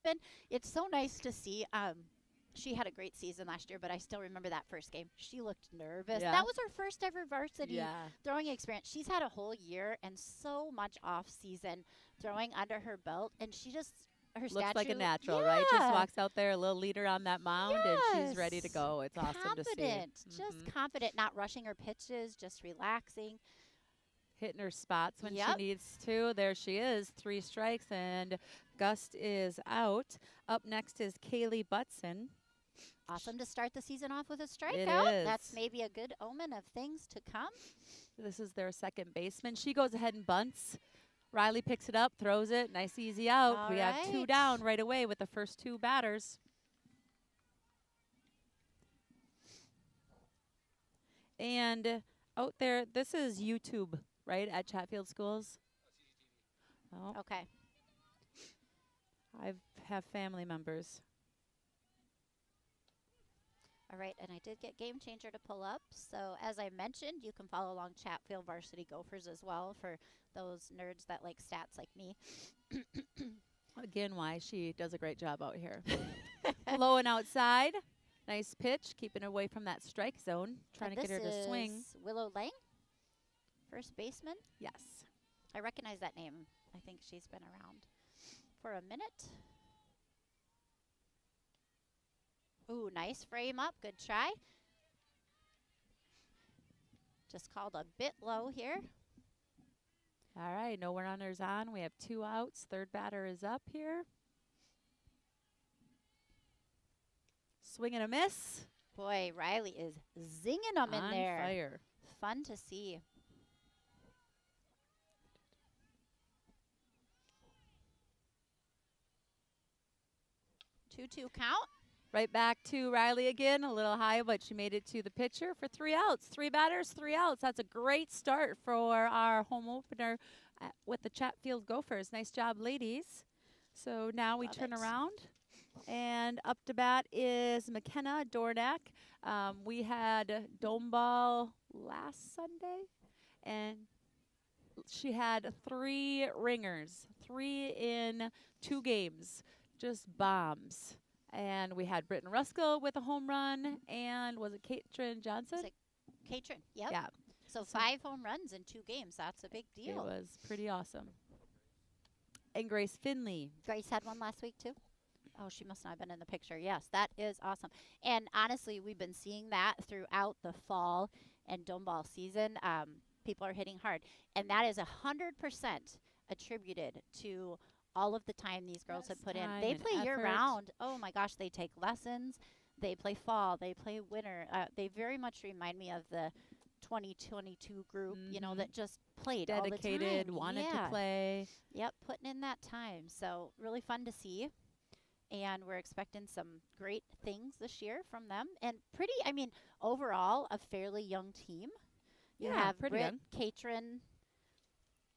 been, it's so nice to see. She had a great season last year, but I still remember that first game. She looked nervous. Yeah. That was her first ever varsity Yeah. throwing experience. She's had a whole year and so much off season throwing under her belt, and she just her Looks statue, like a natural, yeah, right? Just walks out there, a little leader on that mound, and she's ready to yes, go. It's awesome to see. confident, just confident, not rushing her pitches, just relaxing. Hitting her spots when she Yep. needs to. There she is, 3 strikes, and Gust is out. Up next is Kaylee Butson. Awesome to start the season off with a It strikeout. is. That's maybe a good omen of things to come. This is their second baseman. She goes ahead and bunts. Riley picks it up, throws it. Nice, easy out. All We have 2 right. down right away with the first 2 batters. And out there, this is YouTube, right, at Chatfield Schools? Oh, Okay. I have family members. All right, and I did get Game Changer to pull up. So as I mentioned, you can follow along Chatfield Varsity Gophers as well for those nerds that like stats like me. Again, why she does a great job out here. Low and outside. Nice pitch, keeping away from that strike zone. Trying to get her to swing. This is Willow Lang, first baseman. Yes. I recognize that name. I think she's been around for a minute. Ooh, nice frame up. Good try. Just called a bit low here. All right, no runners on. We have 2 outs. Third batter is up here. Swing and a miss. Boy, Riley is zinging them in On there. fire. Fun to see. Two count. Right back to Riley again, a little high, but she made it to the pitcher for 3 outs. 3 batters, 3 outs. That's a great start for our home opener with the Chatfield Gophers. Nice job, ladies. So now we Love turn it. around, and up to bat is McKenna Dornak. We had dome ball last Sunday, and she had 3 ringers, 3 in 2 games, just bombs. And we had Britton Ruskell with a home run, and was it Katrin Johnson? Is it Katrin? Yep. Yeah, So 5 home runs in 2 games. That's a big it deal. was pretty awesome. And Grace Finley. Grace had one last week too. Oh, she must not have been in the picture. Yes, that is awesome. And honestly, we've been seeing that throughout the fall and dome ball season. People are hitting hard, and that is 100% attributed to all of the time these girls have Yes, put in. time They and play year effort. round. Oh my gosh, they take lessons. They play fall. They play winter. They very much remind me of the 2022 group, you know, Mhm. that just played all the Dedicated, time. wanted Yeah. to play. Yep, putting in that time. So really fun to see. And we're expecting some great things this year from them. And pretty, I mean, overall, a fairly young team. You Yeah, have pretty Britt, young. Katrin,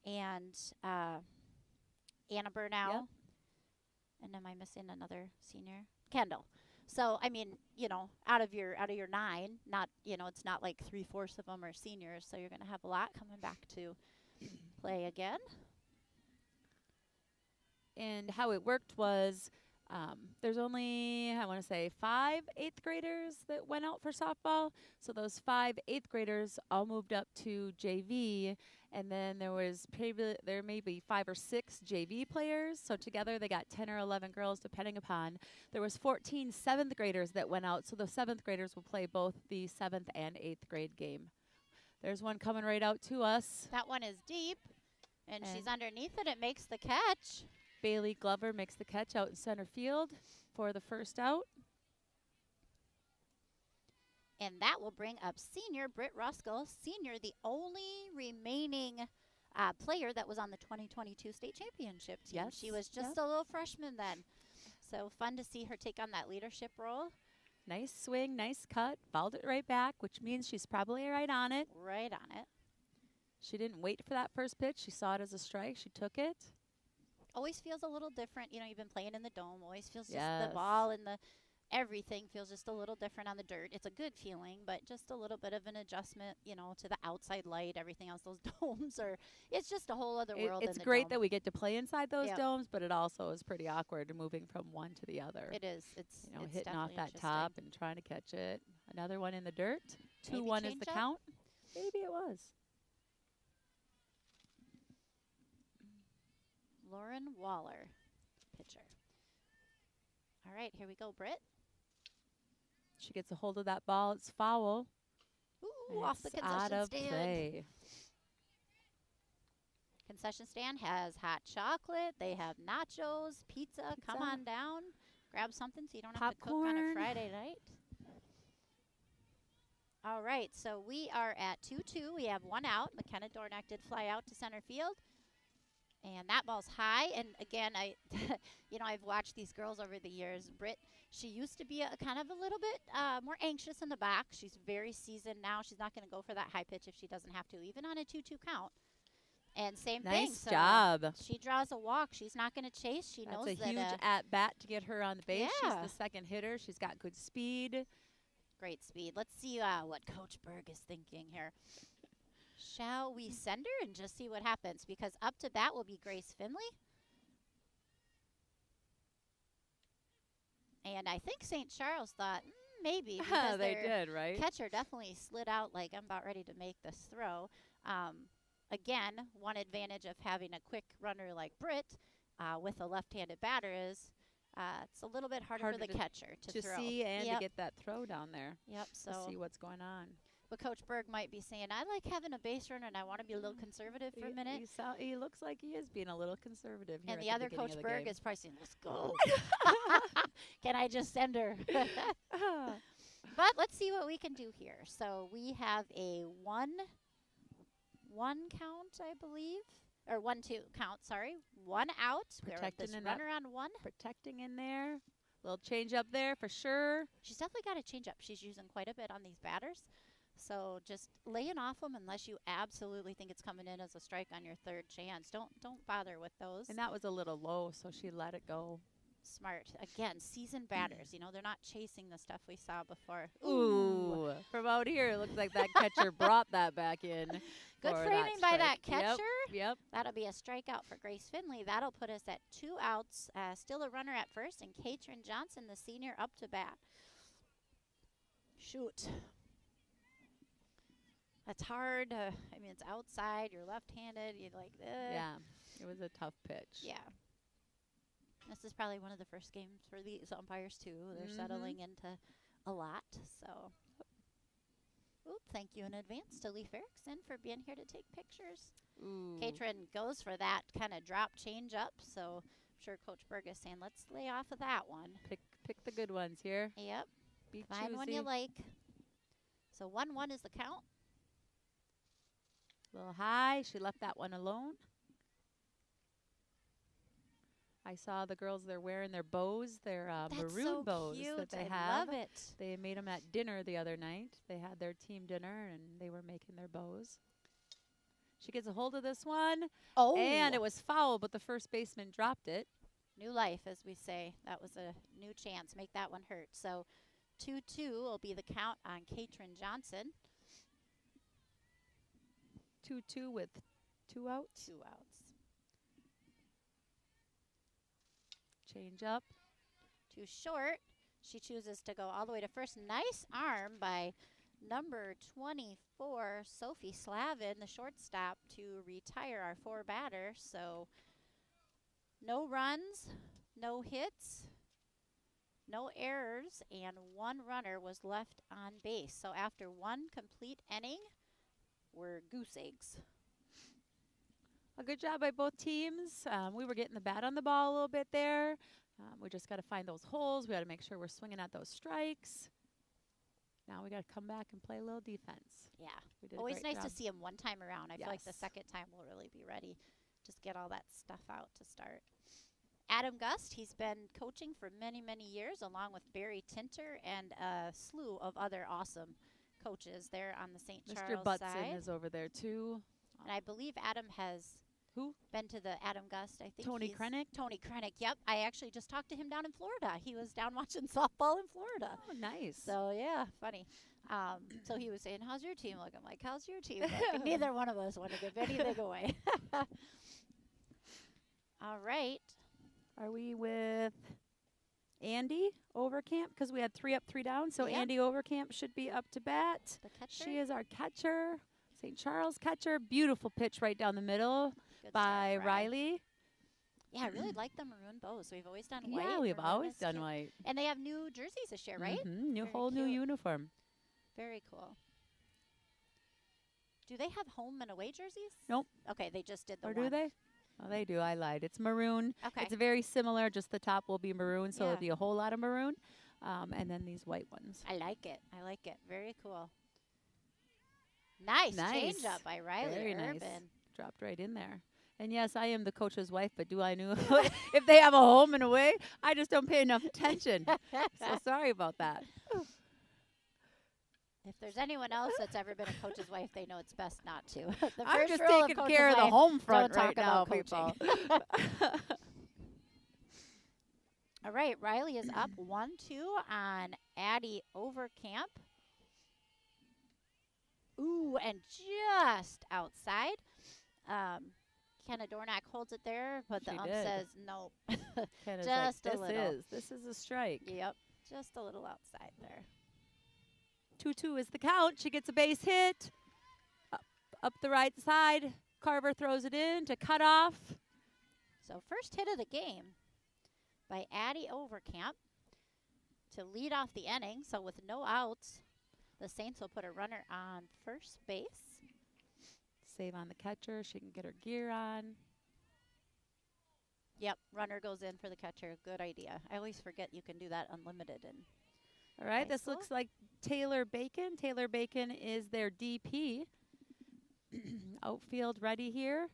and Anna Burnow. Yep. And am I missing another senior? Kendall. So I mean, you know, out of your 9, not, you know, it's not like 3/4 of them are seniors. So you're going to have a lot coming back to play again. And how it worked was there's only, I want to say, 5 8th graders that went out for softball. So those 5 8th graders all moved up to JV. And then there may be 5 or 6 JV players. So together they got 10 or 11 girls, depending upon. There was 14 7th graders that went out. So the 7th graders will play both the 7th and 8th grade game. There's one coming right out to us. That one is deep, and she's And- underneath it. It makes the catch. Bailey Glover makes the catch out in center field for the first out. And that will bring up senior Britt Ruskell. Senior, the only remaining player that was on the 2022 state championship team. Yes, She was just yep. a little freshman then. So fun to see her take on that leadership role. Nice swing, nice cut, fouled it right back, which means she's probably right on it. Right on it. She didn't wait for that first pitch. She saw it as a strike. She took it. Always feels a little different. You know, you've been playing in the dome. Always feels just Yes. the ball in the everything feels just a little different on the dirt. It's a good feeling, but just a little bit of an adjustment, to the outside light, everything else. Those domes are, it's just a whole other world It's in the great dome. that we get to play inside those Yep. domes, but it also is pretty awkward moving from one to the other. It is. It's Hitting off definitely that interesting. top and trying to catch it. Another one in the dirt. Maybe 2-1 is the change up? count. Maybe it was. Lauren Waller, pitcher. All right, here we go, Britt. She gets a hold of that ball. It's foul. Ooh, and off the it's out concession of stand. play. Concession stand has hot chocolate. They have nachos, pizza. Come Pizza. on down. Grab something so you don't have to cook on Popcorn. a Friday night. All right, so we are at 2-2. We have one out. McKenna Dornack did fly out to center field. And that ball's high. And again, I've watched these girls over the years. Britt, she used to be a kind of a little bit more anxious in the back. She's very seasoned now. She's not going to go for that high pitch if she doesn't have to, even on a 2-2 count. And same thing. Nice So job. she draws a walk. She's not going to chase. She knows That's a that. huge at bat to get her on the base. Yeah. She's the second hitter. She's got good speed. Great speed. Let's see what Coach Berg is thinking here. Shall we send her and just see what happens? Because up to bat will be Grace Finley. And I think St. Charles thought, maybe. Because They their did, right? catcher definitely slid out like, I'm about ready to make this throw. Again, one advantage of having a quick runner like Britt with a left-handed batter is it's a little bit harder for the catcher to throw. See and Yep. to get that throw down there. Yep. To So see what's going on. but Coach Berg might be saying, I like having a base runner and I want to be a little conservative for a minute. He looks like he is being a little conservative here. And at the other beginning Coach of the Berg game. is probably saying, let's go. Can I just send her? But let's see what we can do here. So we have a one count, I believe. Or 1-2 count, sorry. One out. We have this Protecting in that- runner on one. Protecting in there. Little change up there for sure. She's definitely got a change up. She's using quite a bit on these batters. So just laying off them unless you absolutely think it's coming in as a strike on your third chance. Don't bother with those. And that was a little low, so she let it go. Smart. Again, seasoned batters. They're not chasing the stuff we saw before. Ooh. From out here, it looks like that catcher brought that back in. Good for framing by that strike. catcher. Yep. That'll be a strikeout for Grace Finley. That'll put us at 2 outs. Still a runner at first, and Katrin Johnson, the senior, up to bat. Shoot. That's hard. It's outside. You're left-handed. You're like, Yeah. It was a tough pitch. Yeah. This is probably one of the first games for these umpires, too. They're settling into a lot. So, thank you in advance to Leif Erickson for being here to take pictures. Ooh. Katrin goes for that kind of drop change up. So, I'm sure Coach Berg is saying, let's lay off of that one. Pick the good ones here. Yep. Be Find one you choosy. like. So, 1-1 is the count. A little high. She left that one alone. I saw the girls, they're wearing their bows, their That's maroon so bows cute. that they I have. love it. They made them at dinner the other night. They had their team dinner, and they were making their bows. She gets a hold of this one, Oh. and it was foul, but the first baseman dropped it. New life, as we say. That was a new chance. Make that one hurt. So 2-2 will be the count on Katrin Johnson. 2-2 with 2 outs. 2 outs. Change up. Too short. She chooses to go all the way to first. Nice arm by number 24, Sophie Slavin, the shortstop, to retire our 4 batter. So no runs, no hits, no errors, and 1 runner was left on base. So after 1 complete inning, we're goose eggs. A good job by both teams. We were getting the bat on the ball a little bit there. We just got to find those holes. We got to make sure we're swinging at those strikes. Now we got to come back and play a little defense. Yeah. We did a Always great nice job. to see him one time around. I feel like the Yes. second time we'll really be ready. Just get all that stuff out to start. Adam Gust, he's been coaching for many, many years, along with Barry Tinter and a slew of other awesome coaches there on the St. Mr. Charles Butson side. is over there too. And I believe Adam has Who? Been to the Adam Gust, I think. Tony he's Krennic? Tony Krennic, yep. I actually just talked to him down in Florida. He was down watching softball in Florida. Oh, nice. So, yeah, funny. So he was saying, how's your team looking? I'm like, how's your team looking? Neither one of us want to give anything away. All right. Are we with Andy Overcamp? Because we had 3 up, 3 down. So Yep. Andy Overcamp should be up to bat. The catcher. She is our catcher. St. Charles catcher. Beautiful pitch right down the middle Good by start, Riley. Yeah, I really like the maroon bows. We've always done white. Yeah, we've Maroon always is done cute. white. And they have new jerseys this year, right? New Very whole new cute. uniform. Very cool. Do they have home and away jerseys? Nope. Okay, they just did the Or one. do they? Oh, they do. I lied. It's maroon. Okay. It's very similar. Just the top will be maroon, so Yeah. it'll be a whole lot of maroon. And then these white ones. I like it. I like it. Very cool. Nice, Nice. change up by Riley Very nice. Urban. Dropped right in there. And yes, I am the coach's wife, but do I know if they have a home and away? I just don't pay enough attention. So sorry about that. If there's anyone else that's ever been a coach's wife, they know it's best not to. The I'm first just rule taking coach's care of the wife, home front don't right talk now, about people. coaching. All right, Riley is up 1-2 on Addie Overcamp. Ooh, and just outside. Kenna Dornack holds it there, but the She ump did. says no. Kenna's Just a like, little. this is a strike. Yep, just a little outside there. 2-2 is the count. She gets a base hit. Up the right side. Carver throws it in to cut off. So first hit of the game by Addie Overcamp to lead off the inning. So with no outs, the Saints will put a runner on first base. Save on the catcher. She can get her gear on. Yep, runner goes in for the catcher. Good idea. I always forget you can do that unlimited. And All right, High this school? looks like Taylor Bacon. Taylor Bacon is their DP. Outfield ready here.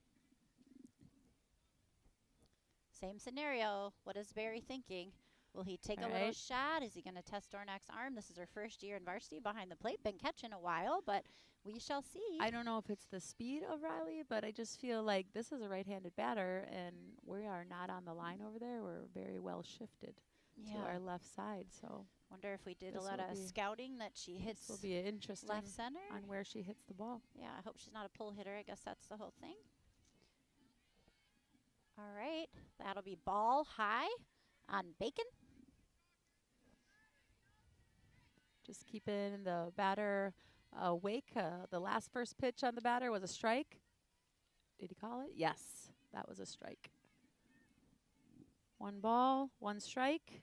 same scenario. What is Barry thinking? Will he take a little Alright. shot? Is he going to test Dornack's arm? This is her first year in varsity behind the plate. Been catching a while, but we shall see. I don't know if it's the speed of Riley, but I just feel like this is a right-handed batter, and we are not on the line over there. We're very well shifted to our left side, so Wonder if we did a this lot will of be- scouting that she this hits will be interesting left center. on where she hits the ball. Yeah, I hope she's not a pull hitter. I guess that's the whole thing. All right, that'll be ball high on Bacon. Just keeping the batter awake. The last first pitch on the batter was a strike. Did he call it? Yes, that was a strike. 1 ball, 1 strike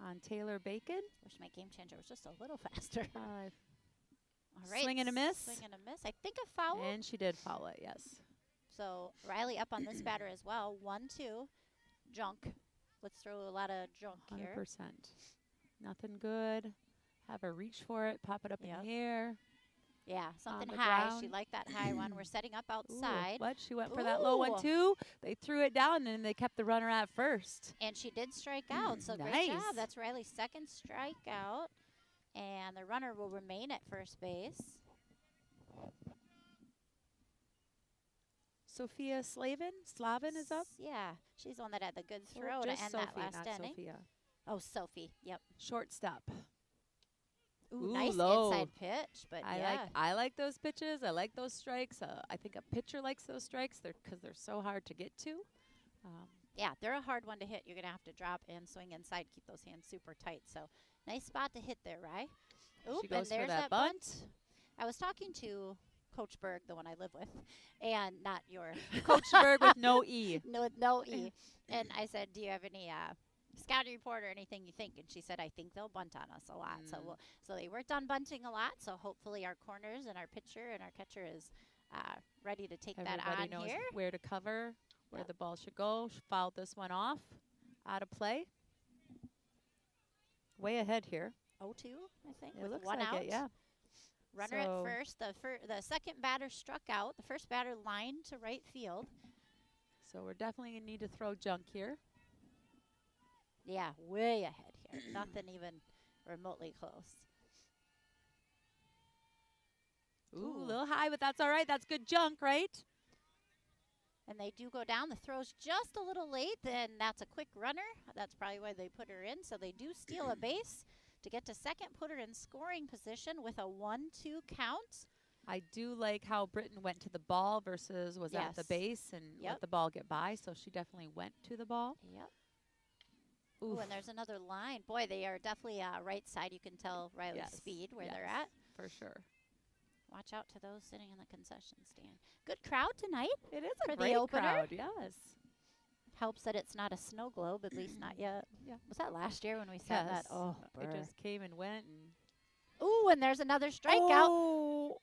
on Taylor Bacon. Wish my game changer was just a little faster. All right, Swing and a miss. Swing and a miss. I think a foul. And she did foul it, yes. So Riley up on this batter as well. 1-2. Junk. Let's throw a lot of junk 100%. here. Nothing good. Have her reach for it, pop it up Yep. in the air. Yeah, something the high. ground. She liked that high one. We're setting up Ooh, outside. what? She went for that low one Ooh. too. They threw it down and they kept the runner at first. And she did strike out, so great Nice. job. That's Riley's second strikeout. And the runner will remain at first base. Sophia Slavin is up. Yeah, she's the one that had the good Or throw to just end Sophie, that last not inning. Sophia. Oh, Sophie. Yep. Shortstop. Ooh, Ooh, nice low. inside pitch, but I like those pitches. I like those strikes. I think a pitcher likes those strikes because they're so hard to get to. yeah, they're a hard one to hit. You're gonna have to drop and swing inside, keep those hands super tight. So nice spot to hit there, Rye. Oop, She goes and for there's that bunt. I was talking to Coach Berg, the one I live with, and not your Coach Berg with no E. no E. And I said, do you have any scouting report or anything you think? And she said, I think they'll bunt on us a lot. So they worked on bunting a lot. So hopefully our corners and our pitcher and our catcher is ready to take Everybody that on knows here. where to cover, where Yep. the ball should go. She fouled this one off. Out of play. Way ahead here. 0-2, I think, It with looks one like out. it, yeah. Runner So- at first. The second batter struck out. The first batter lined to right field. So we're definitely going to need to throw junk here. Yeah, way ahead here. Nothing even remotely close. Ooh, a Ooh. little high, but that's all right. That's good junk, right? And they do go down. The throw's just a little late, and that's a quick runner. That's probably why they put her in. So they do steal a base to get to second, put her in scoring position with a 1-2 count. I do like how Britton went to the ball versus was at the Yes. base and Yep. let the ball get by. So she definitely went to the ball. Yep. Ooh, Ooh, and there's another line. Boy, they are definitely right side. You can tell Riley's Yes. speed where Yes, they're at. for sure. Watch out to those sitting in the concession stand. Good crowd tonight. It is For a the great opener? crowd. Yes. Helps that it's not a snow globe, at least not yet. Yeah. Was that last year when we said that? Oh, it brr. just came and went. And Ooh, and there's another strikeout.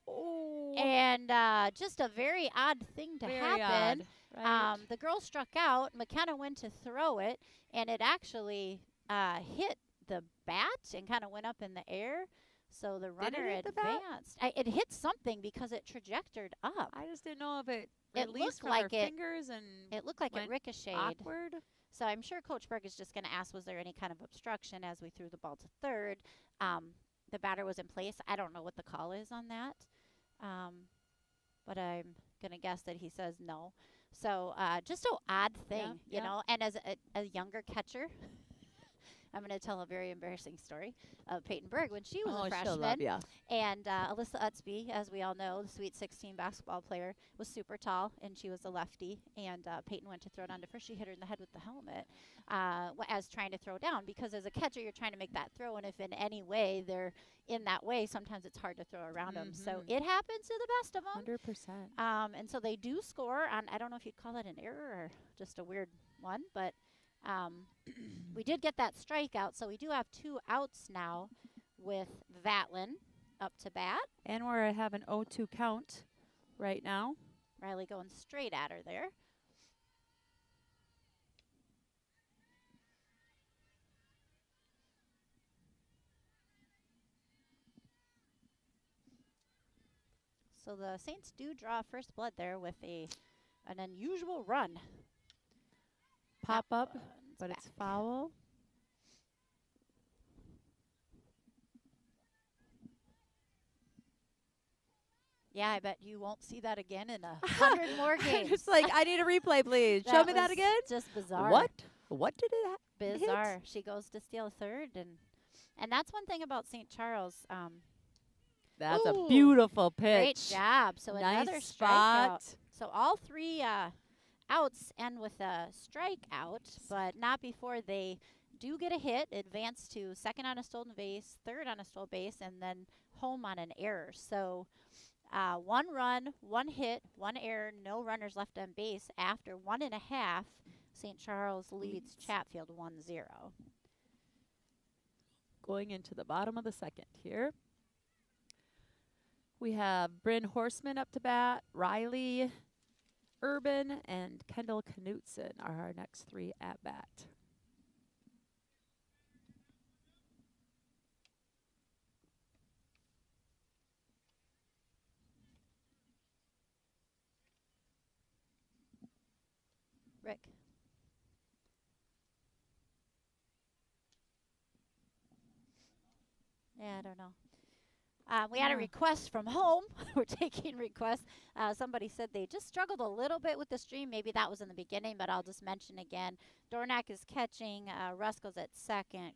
And just a very odd thing to very happen. odd, right? The girl struck out. McKenna went to throw it, and it actually hit the bat and kind of went up in the air. So the Did it runner hit the bat? advanced. It hit something because it trajected up. I just didn't know if it It released looked from like her it- fingers and It looked like it went ricocheted. awkward. So I'm sure Coach Berg is just going to ask, was there any kind of obstruction as we threw the ball to third? The batter was in place. I don't know what the call is on that, but I'm going to guess that he says no. So just an odd thing, you yeah. know. And as a younger catcher, I'm going to tell a very embarrassing story of Peyton Berg when she was a freshman. she'll love ya. And Alyssa Utsby, as we all know, the Sweet 16 basketball player, was super tall, and she was a lefty. And Peyton went to throw it onto first. She hit her in the head with the helmet as trying to throw down. Because as a catcher, you're trying to make that throw, and if in any way they're in that way, sometimes it's hard to throw around them. So it happens to the best of them. 100%. And so they do score on, I don't know if you'd call that an error or just a weird one, but we did get that strikeout, so we do have 2 outs now with Vatlin up to bat. And we're have an 0-2 count right now. Riley going straight at her there. So the Saints do draw first blood there with an unusual run. Pop up, one's but it's back. foul. Yeah, I bet you won't see that again in 100 more games. Just like, I need a replay, please. Show me that was again. Just bizarre. What? What did it hit? Bizarre. She goes to steal third, and that's one thing about St. Charles. That's Ooh, a beautiful pitch. Great job. So Nice another spot. strikeout. So all 3 outs end with a strikeout, but not before they do get a hit, advance to second on a stolen base, third on a stolen base, and then home on an error. So 1 run, 1 hit, 1 error, no runners left on base after 1.5. St. Charles leads Chatfield 1-0. Going into the bottom of the second here. We have Bryn Horseman up to bat, Riley Urban, and Kendall Knutson are our next 3 at bat. Rick. Yeah, I don't know. We had a request from home. We're taking requests. Somebody said they just struggled a little bit with the stream. Maybe that was in the beginning, but I'll just mention again. Dornack is catching. Ruskell's at second.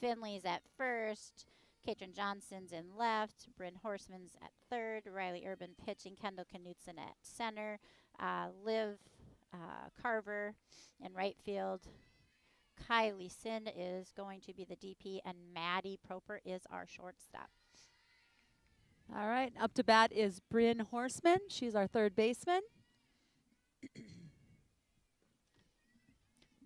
Finley's at first. Katrin Johnson's in left. Bryn Horseman's at third. Riley Urban pitching. Kendall Knutson at center. Liv Carver in right field. Kylie Sin is going to be the DP, and Maddie Proper is our shortstop. All right, up to bat is Bryn Horseman. She's our third baseman.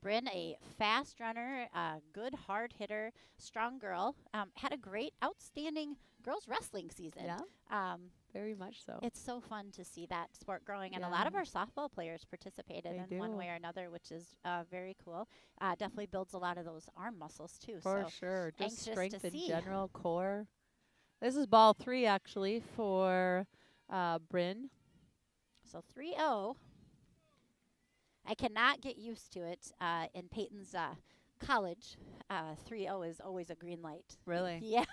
Bryn, a fast runner, good hard hitter, strong girl. Had a great, outstanding girls wrestling season. Yeah, very much so. It's so fun to see that sport growing, and a lot of our softball players participated in one way or another, which is very cool. Definitely builds a lot of those arm muscles too. For so sure, just anxious strength to in see. general, core. This is ball 3 actually for Bryn. So 3-0. I cannot get used to it in Peyton's college, 3-0 is always a green light. Really? Yeah.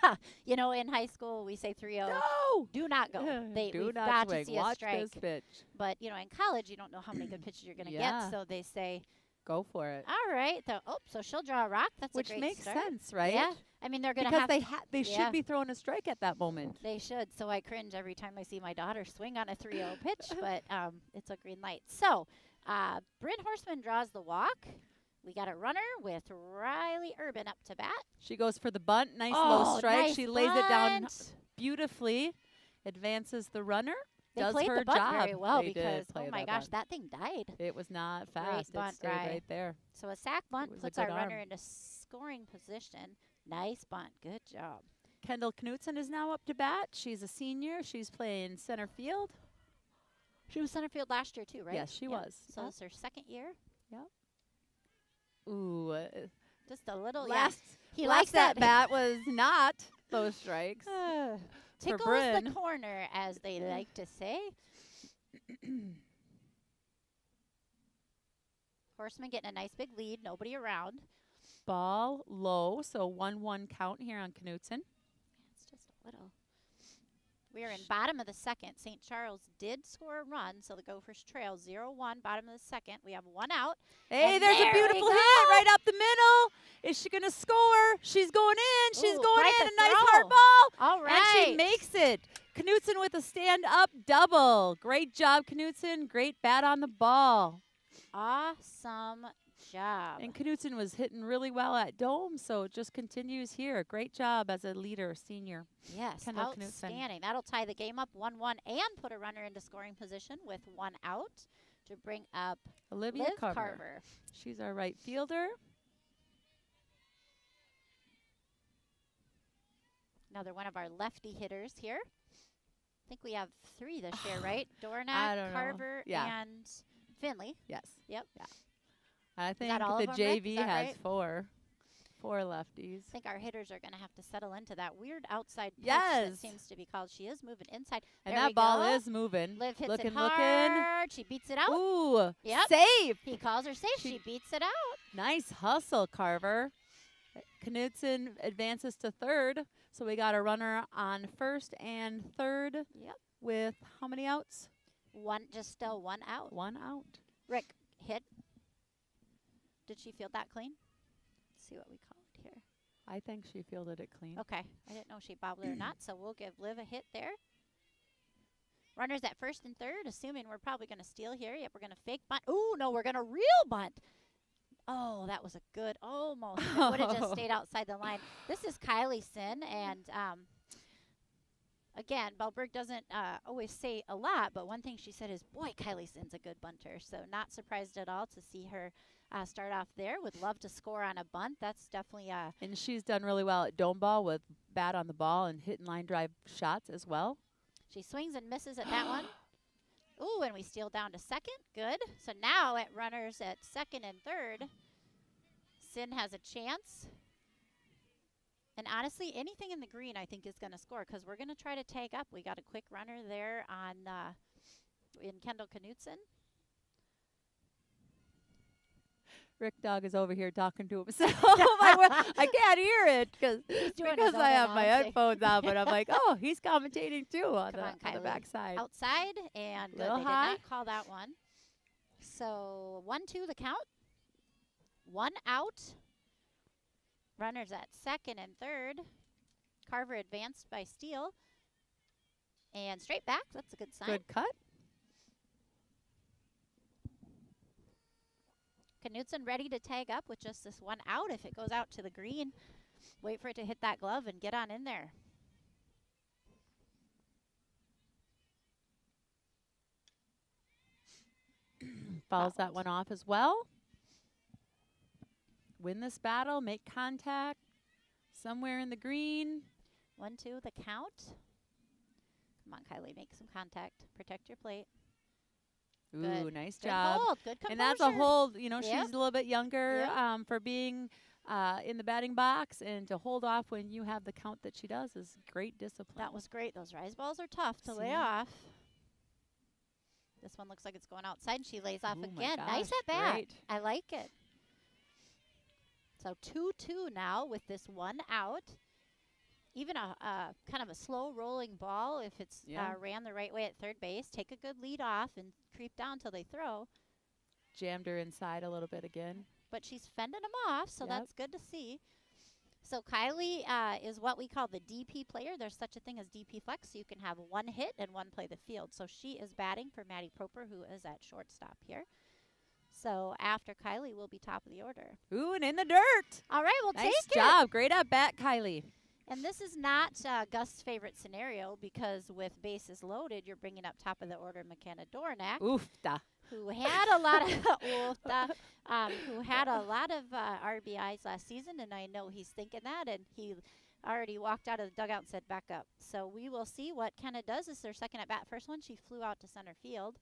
In high school, we say 3-0. No! Do not go. Do We've not got swing. to see a Watch strike. this pitch. But, in college, you don't know how many good pitches you're going to Yeah. get. So they say, Go for it. all right. So she'll draw a rock. That's Which a great makes start. sense, right? Yeah. I mean, they're going to Because have they Yeah. should be throwing a strike at that moment. They should. So I cringe every time I see my daughter swing on a 3-0 pitch, but it's a green light. So Bryn Horseman draws the walk. We got a runner with Riley Urban up to bat. She goes for the bunt. Nice low strike. Nice She lays it down bunt. beautifully. Advances the runner. They does played her the bunt job. very well They because, did play oh my that gosh, bunt. that thing died. It was not fast. bunt, It stayed Rye. right there. So a sack bunt was a puts our good runner arm. into scoring position. Nice bunt. Good job. Kendall Knutson is now up to bat. She's a senior. She's playing center field. She was center field last year too, right? Yes, she was. So it's her second year. Ooh. Just a little. Last He last likes that. bat was not those strikes. Tickles Bryn. the corner, as they like to say. Horseman getting a nice big lead. Nobody around. Ball low, so 1-1 count here on Knutson. It's just a little. We are in bottom of the second. St. Charles did score a run, so the Gophers trail 0-1, bottom of the second. We have one out. Hey, And there's there a we beautiful go. hit right up the middle. Is she going to score? She's going in. She's Ooh, going quite in. the A nice throw. hard ball. All right. And she makes it. Knutson with a stand-up double. Great job, Knutson. Great bat on the ball. Awesome job. And Knutson was hitting really well at Dome, so it just continues here. Great job as a leader, senior. Yes, Kendall Knutson. outstanding. That'll tie the game up 1-1 and put a runner into scoring position with one out to bring up Olivia Liv Carver. Carver. She's our right fielder. Another one of our lefty hitters here. I think we have three this year, right? I Dornack, don't know. Carver, Yeah. and Finley. Yes. Yep. Yeah. I think that all the of 'em, Rick? JV Is that has right? four lefties. I think our hitters are going to have to settle into that weird outside pitch Yes. that seems to be called. She is moving inside. And There we that ball go. is moving. Liv hits looking, it hard. She beats it out. Ooh, Yep. safe. He calls her safe. She beats it out. Nice hustle, Carver. Knutson advances to third. So we got a runner on first and third Yep. with how many outs? Just still one out. One out. Rick, hit. Did she field that clean? Let's see what we call it here. I think she fielded it clean. Okay. I didn't know if she bobbled it or not, so we'll give Liv a hit there. Runners at first and third, assuming we're probably going to steal here. Yep, we're going to fake bunt. Ooh, no, we're going to real bunt. Oh, that was a good almost. It would have just stayed outside the line. This is Kylie Sin, and again, Bellberg doesn't always say a lot, but one thing she said is, boy, Kylie Sin's a good bunter. So not surprised at all to see her start off there. Would love to score on a bunt. That's definitely And she's done really well at dome ball with bat on the ball and hitting line drive shots as well. she swings and misses at that one. Ooh, and we steal down to second. Good. So now at runners at second and third, Sin has a chance. And honestly, anything in the green I think is going to score because we're going to try to tag up. We got a quick runner there on in Kendall Knutson. Rick Dog is over here talking to himself. I can't hear it doing his because own I have my announcing. headphones on, but I'm like, oh, he's commentating too on Come on, the Kylie. backside. Outside and good. Little They high. did not call that one. So 1-2 the count. One out. Runners at second and third. Carver advanced by steal. And straight back. That's a good sign. Good cut. Knutson ready to tag up with just this one out. If it goes out to the green, wait for it to hit that glove and get on in there. Fouls that one off as well. Win this battle, make contact somewhere in the green. 1-2 the count. Come on, Kylie, make some contact. Protect your plate. Ooh, Good. nice Good job. hold. Good composure. And that's a hold, you know, Yep. she's a little bit younger Yep. for being in the batting box, and to hold off when you have the count that she does is great discipline. That was great. Those rise balls are tough to lay See? off. This one looks like it's going outside. She lays off Ooh, my again. Nice gosh, at bat. great. I like it. So 2-2 now with this one out. Even a kind of a slow rolling ball, if it's ran the right way at third base, take a good lead off and creep down till they throw. Jammed her inside a little bit again. But she's fending them off, so that's good to see. So Kylie is what we call the DP player. There's such a thing as DP flex, so you can have one hit and one play the field. So she is batting for Maddie Proper, who is at shortstop here. So after Kylie, will be top of the order. Ooh, and in the dirt. All right, we'll take it. Nice job. Great at bat, Kylie. And this is not Gus's favorite scenario because with bases loaded, you're bringing up top of the order McKenna Dornack, Oofta. who had a lot of who had a lot of RBIs last season, and I know he's thinking that, and he already walked out of the dugout and said back up. So we will see what Kenna does. This is their second at bat. First one, she flew out to center field.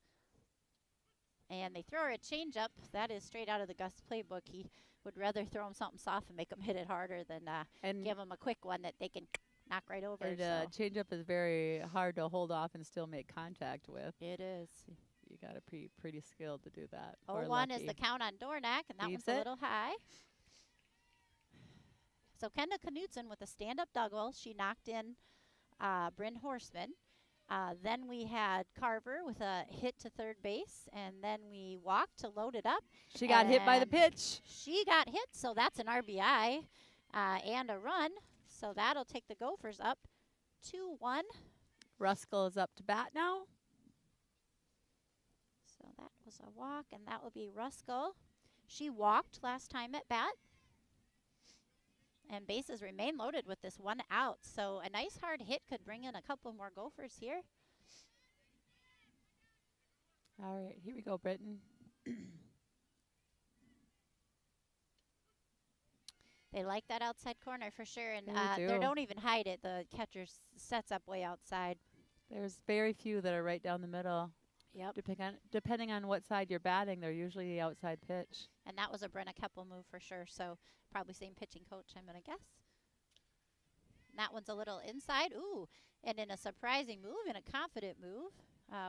And they throw her a changeup. That is straight out of the Gus playbook. He would rather throw him something soft and make them hit it harder than give them a quick one that they can knock right over. And changeup is very hard to hold off and still make contact with. It is. You got to be pretty skilled to do that. 0-1 is the count on Dornack, and that one's a little high. So Kendra Knutson with a stand-up double. She knocked in Bryn Horseman. Then we had Carver with a hit to third base, and then we walked to load it up. She got hit by the pitch. She got hit, so that's an RBI and a run. So that'll take the Gophers up 2-1. Ruskell is up to bat now. So that was a walk, and that will be Ruskell. She walked last time at bat. And bases remain loaded with this one out. So a nice hard hit could bring in a couple more Gophers here. All right, here we go, Britton. They like that outside corner for sure. And They they do. don't even hide it. The catcher sets up way outside. There's very few that are right down the middle. Yep. Depending on what side you're batting, they're usually the outside pitch. And that was a Brenna Keppel move for sure. So probably same pitching coach, I'm going to guess. And that one's a little inside. Ooh, and in a surprising move, in a confident move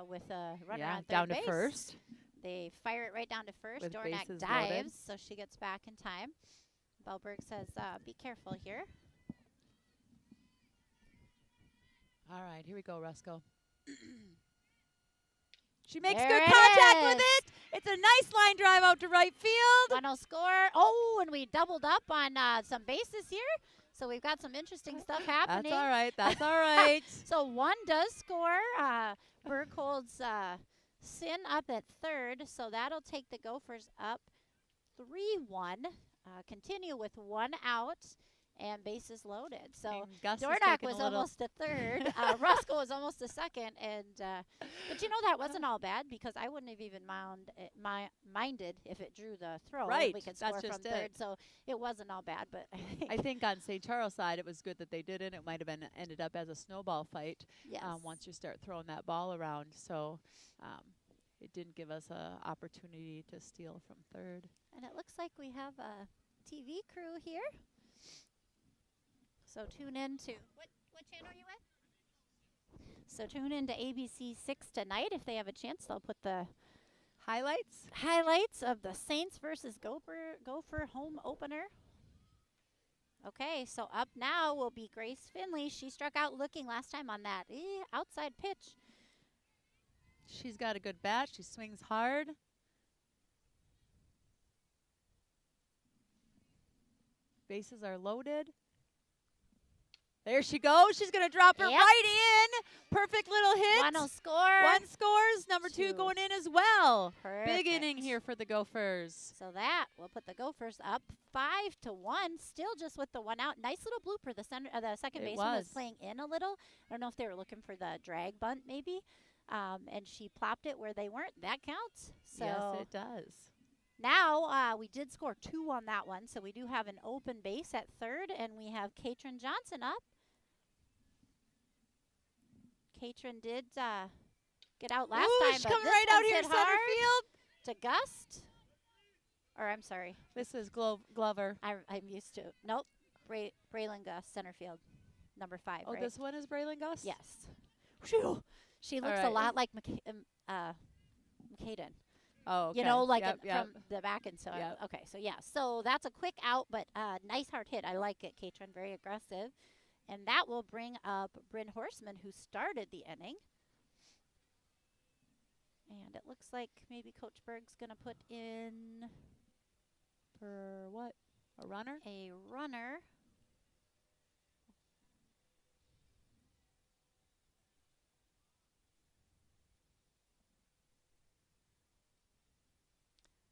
with a runner on third down base. to first. They fire it right down to first. With Dornack bases dives, loaded. so she gets back in time. Bellberg says, be careful here. All right, here we go, Ruskell. She makes There good it contact with is. it. It's a nice line drive out to right field. Final score. Oh, and we doubled up on some bases here. So we've got some interesting stuff happening. That's all right. That's all right. So one does score. Berg holds Sin up at third. So that'll take the Gophers up 3-1. Continue with one out and bases loaded. So And Gus is Dornack taking was a little- almost a third. Ruskell was almost a second. And but you know that wasn't all bad because I wouldn't have even minded if it drew the throw. Right, We could that's score just from it. third. So it wasn't all bad. But I think on St. Charles' side, it was good that they didn't. It might have been ended up as a snowball fight yes. once you start throwing that ball around. So it didn't give us an opportunity to steal from third. And it looks like we have a TV crew here. So tune in to what channel are you with? So tune in to ABC 6 tonight. If they have a chance, they'll put the highlights of the Saints versus Gopher home opener. Okay, so up now will be Grace Finley. She struck out looking last time on that outside pitch. She's got a good bat. She swings hard. Bases are loaded. There she goes. She's going to drop her Yep. right in. Perfect little hit. One will score. One scores. Number two Two. going in as well. Perfect. Big inning here for the Gophers. So that will put the Gophers up 5-1. Still just with the one out. Nice little blooper. The second It baseman was was. playing in a little. I don't know if they were looking for the drag bunt maybe. And she plopped it where they weren't. That counts. So Yes, it does. now we did score 2 on that one. So we do have an open base at third. And we have Katrin Johnson up. Katrin did get out last Ooh, time. she's but coming this right out one's here hit to center hard field. to Gust. Or I'm sorry. This is Glover. I'm used to. Nope. Braylon Gus, center field. Number 5, Oh, right? this one is Braylon Gus? Yes. Phew. She looks a right. lot like McCaden. Oh, okay. You know, like Yep, yep. from the back. And so, Yep. okay, so yeah, so that's a quick out, but nice hard hit. I like it, Katrin, very aggressive. And that will bring up Bryn Horseman, who started the inning. And it looks like maybe Coach Berg's going to put in For what? A runner? a runner.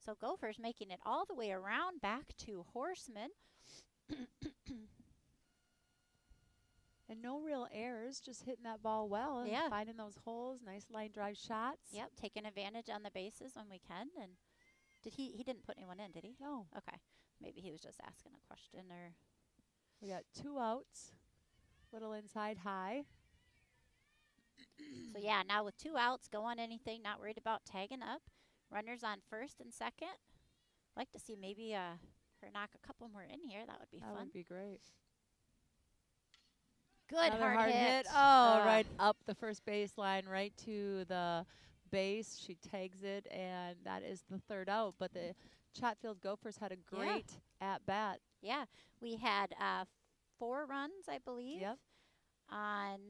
So Gopher's making it all the way around back to Horseman. And no real errors, just hitting that ball well and Yeah. finding those holes, nice line drive shots. Yep, taking advantage on the bases when we can. And did he didn't put anyone in, did he? No. Okay. Maybe he was just asking a question or. We got 2 outs. Little inside high. So yeah, now with 2 outs, go on anything, not worried about tagging up. Runners on first and second. Like to see maybe her knock a couple more in here. That would be That fun. would be great. Good Another hard hit. Oh, right up the first baseline, right to the base. She tags it, and that is the 3rd out. But the Chatfield Gophers had a great at bat. Yeah, we had 4 runs, I believe. Yep. On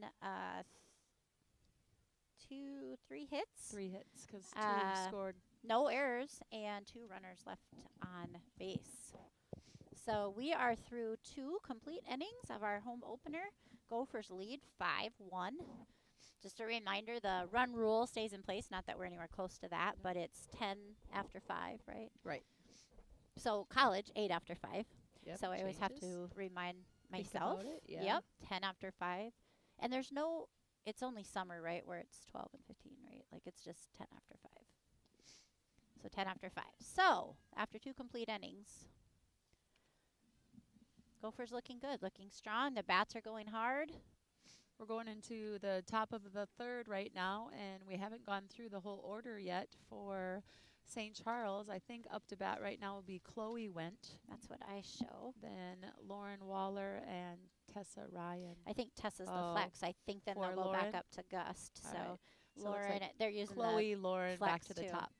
3 hits. 3 hits because 2 scored. No errors and 2 runners left on base. So we are through 2 complete innings of our home opener. Gophers lead 5-1. Just a reminder, the run rule stays in place. Not that we're anywhere close to that, but it's 10 after 5, right? Right. So college, 8 after 5. Yep, So I always have changes. to remind Think myself. about it, yeah. Yep, 10 after 5. And there's no, it's only summer, right, where it's 12 and 15, right? Like it's just 10 after 5. So 10 after 5. So after 2 complete innings, Gophers looking good, looking strong. The bats are going hard. We're going into the top of the 3rd right now, and we haven't gone through the whole order yet for St. Charles. I think up to bat right now will be Chloe Went, That's what I show. then Lauren Waller and Tessa Ryan. I think Tessa's the Oh, flex. I think then for they'll go Lauren? back up to Gust. All So right. So it looks Lauren, like they're using Chloe, Lauren, back flex to the too. top.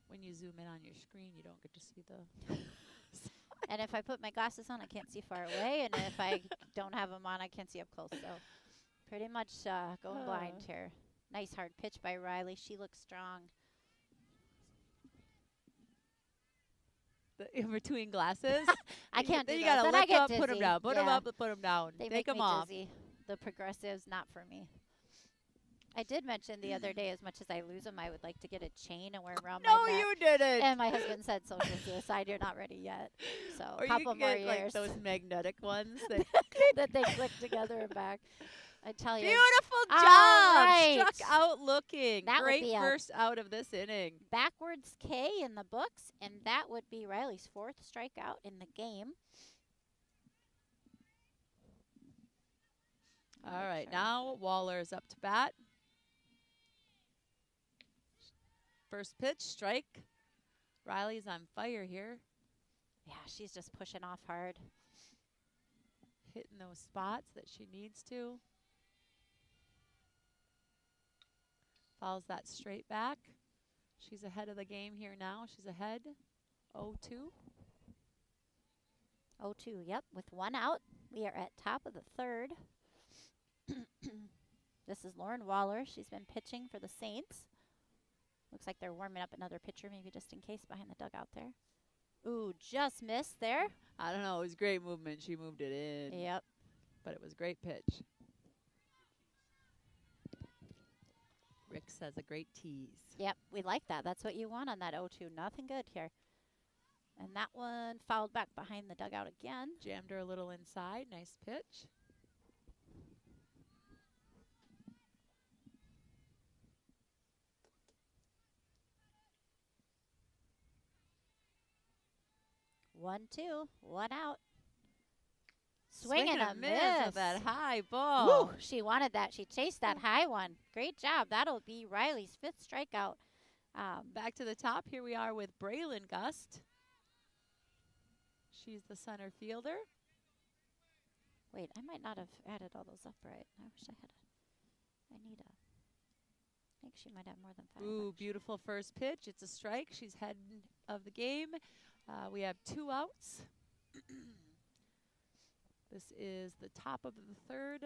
When you zoom in on your screen, you don't get to see the. And if I put my glasses on, I can't see far away. And if I don't have them on, I can't see up close. So pretty much going blind here. Nice hard pitch by Riley. She looks strong. In between glasses. I can't do Then you those. gotta Then I lift get up, dizzy. put them down, put them Yeah. up, put them down. They Take make them me off. dizzy. The progressives, not for me. I did mention the other day, as much as I lose them, I would like to get a chain and wear around No, my neck. you didn't. And my husband said social suicide. You're not ready yet. So Or a you couple can more get like years those magnetic ones. That that they click together and back. I tell you, Beautiful All job. right. Struck out looking. That would Great be a- first out of this inning. backwards K in the books, and that would be Riley's 4th strikeout in the game. All right, Sure. now Waller's up to bat. First pitch, strike. Riley's on fire here, Yeah, she's just pushing off hard. hitting those spots that she needs to. Follows that straight back. She's ahead of the game here now. She's ahead 0-2. 0-2, yep, with 1 out. We are at top of the 3rd. This is Lauren Waller. She's been pitching for the Saints. Looks like they're warming up another pitcher, maybe just in case, behind the dugout there. Ooh, just missed there. I don't know. It was great movement. She moved it in. Yep. But it was great pitch. Rick says a great tease. Yep, we like that. That's what you want on that 0-2. Nothing good here. And that one fouled back behind the dugout again. Jammed her a little inside. Nice pitch. One, two, 1 out. Swing and a miss. with that high ball. Woo, she wanted that. She chased that high one. Great job. That'll be Riley's 5th strikeout. Back to the top. Here we are with Braylon Gust. She's the center fielder. Wait, I might not have added all those up right. I wish I had I need a. I think she might have more than 5. Ooh, beautiful first pitch. It's a strike. She's head of the game. We have 2 outs. This is the top of the third.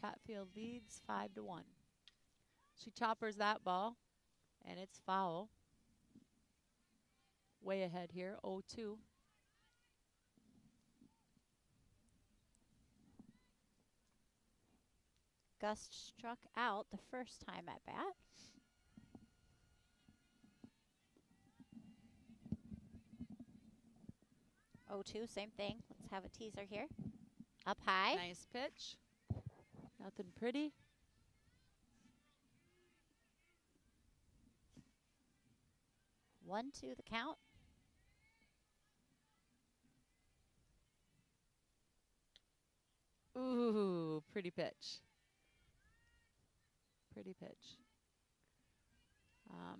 Chatfield leads 5-1. She choppers that ball, and it's foul. Way ahead here, 0-2. Gust struck out the first time at bat. Oh, 2, same thing. Let's have a teaser here. Up high. Nice pitch. Nothing pretty. One, 2, the count. Ooh, pretty pitch. Pretty pitch.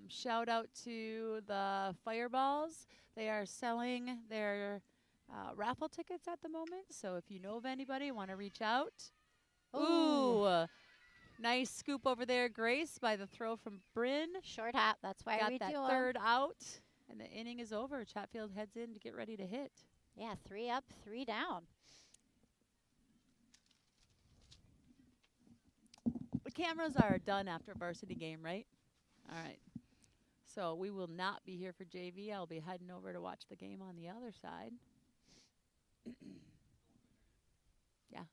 Shout out to the Fireballs. They are selling their raffle tickets at the moment. So if you know of anybody, want to reach out. Ooh. Nice scoop over there, Grace, by the throw from Bryn. Short hop. That's why Got we that do 'em. third out, and the inning is over. Chatfield heads in to get ready to hit. Yeah, 3 up, 3 down. The cameras are done after varsity game, right? All right. So we will not be here for JV. I'll be heading over to watch the game on the other side. Yeah.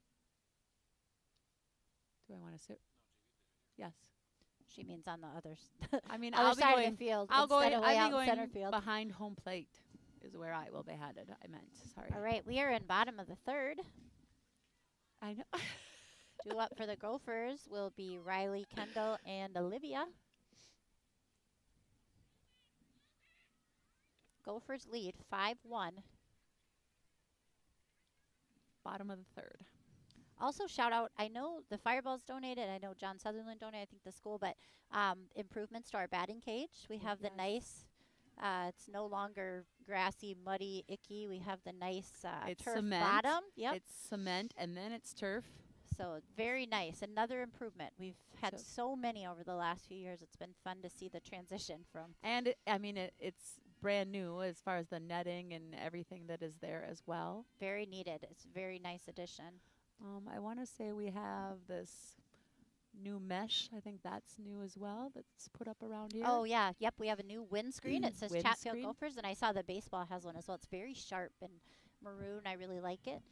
Do I want to sit? Yes. She means on the others. I mean, other I'll be side going. of the field. I'll go. instead of way I'll out be in going center field. behind home plate. Is where I will be headed. I meant. Sorry. All right, we are in bottom of the third. I know. 2 up for the Gophers will be Riley, Kendall, and Olivia. Gophers lead 5-1. Bottom of the third. Also, shout out, I know the Fireballs donated. I know John Sutherland donated, I think the school, but improvements to our batting cage. We have the nice, it's no longer grassy, muddy, icky. We have the nice It's turf cement. bottom. Yep. It's cement and then it's turf. So very nice. Another improvement. We've had So- so many over the last few years. It's been fun to see the transition from. And it's brand new as far as the netting and everything that is there as well. Very needed. It's a very nice addition. I want to say we have this new mesh. I think that's new as well. That's put up around here. Oh, yeah. Yep. We have a new windscreen. It says Chatfield Windscreen. Gophers, and I saw the baseball has one as well. It's very sharp and maroon. I really like it.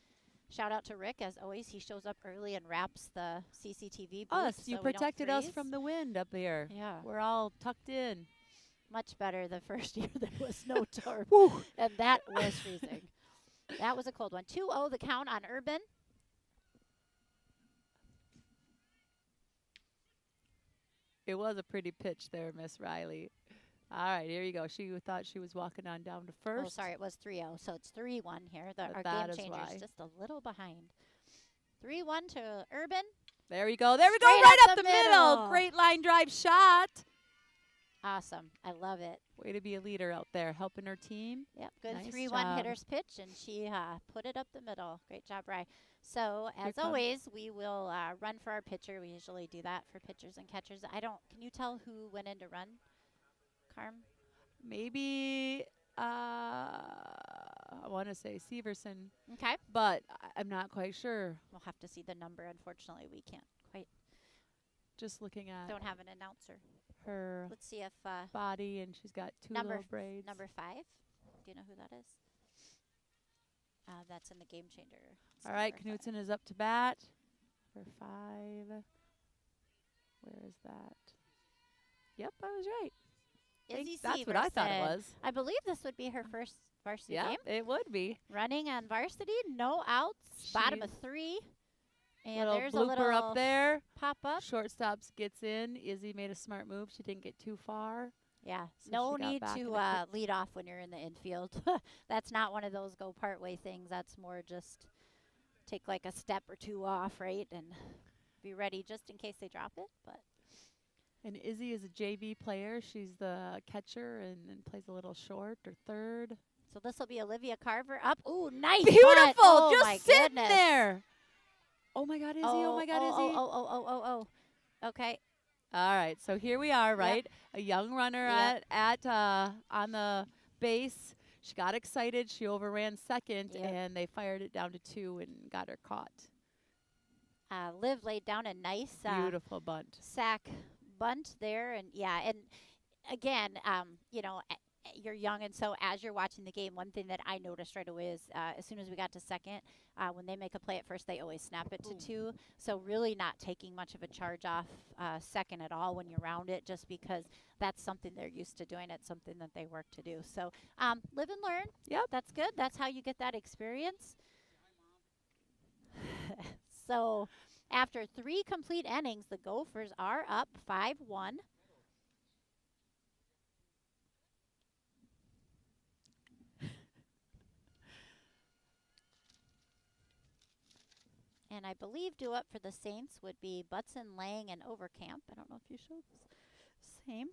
Shout out to Rick. As always, he shows up early and wraps the CCTV booth. Us, so you we don't protected us freeze. from the wind up here. Yeah. We're all tucked in. Much better the first year there was no turf. Whew. And that was freezing. That was a cold one. 2-0 the count on Urban. It was a pretty pitch there, Miss Riley. All right, here you go. She thought she was walking on down to first. Oh, sorry, it was 3-0. So it's 3-1 here. But Our that game is changer why. is just a little behind. 3-1 to Urban. There we go. There we go. Straight Right up up the the middle. middle. Great line drive shot. Awesome. I love it. Way to be a leader out there, helping her team. Yep, good Nice 3-1 job. hitter's pitch, and she put it up the middle. Great job, Rye. So, Here as comes- always, we will run for our pitcher. We usually do that for pitchers and catchers. Can you tell who went in to run, Carm? Maybe I want to say Severson, Okay. but I'm not quite sure. We'll have to see the number. Unfortunately, we can't quite, Just looking at don't have an announcer. her Let's see if body, and she's got two Number little braids. number 5. Do you know who that is? That's in the game changer. It's All right, number 5. Knutson is up to bat for 5. Where is that? Yep, I was right. Izzy That's what I thought it Severson. was. I believe this would be her first varsity Yeah, game. it would be. Running on varsity, no outs, bottom of She's 3. And Little there's a blooper little up there. pop up. Shortstops gets in. Izzy made a smart move. She didn't get too far. Yeah, So no she got need back in to the quick- lead off when you're in the infield. That's not one of those go part way things. That's more just take like a step or 2 off, right? And be ready just in case they drop it. But And Izzy is a JV player. She's the catcher and plays a little short or third. so this will be Olivia Carver up. Ooh, nice. Beautiful. bunt. Oh Just my sitting goodness. there. Oh my God, Izzy. Oh my God, Izzy. Oh. Okay. All right, so here we are, Yep. right? A young runner Yep. at on the base. She got excited. She overran second, Yep. and they fired it down to 2 and got her caught. Liv laid down a nice Beautiful bunt. sack bunt there, and yeah, and again, you know, you're young, and so as you're watching the game, one thing that I noticed right away is as soon as we got to second, when they make a play at first, they always snap it to 2. So really not taking much of a charge off second at all when you round it, just because that's something they're used to doing. It's something that they work to do. So live and learn. Yep. That's good. That's how you get that experience. So after 3 complete innings, the Gophers are up 5-1. And I believe due up for the Saints would be Butson, Lang, and Overcamp. I don't know if you showed the same.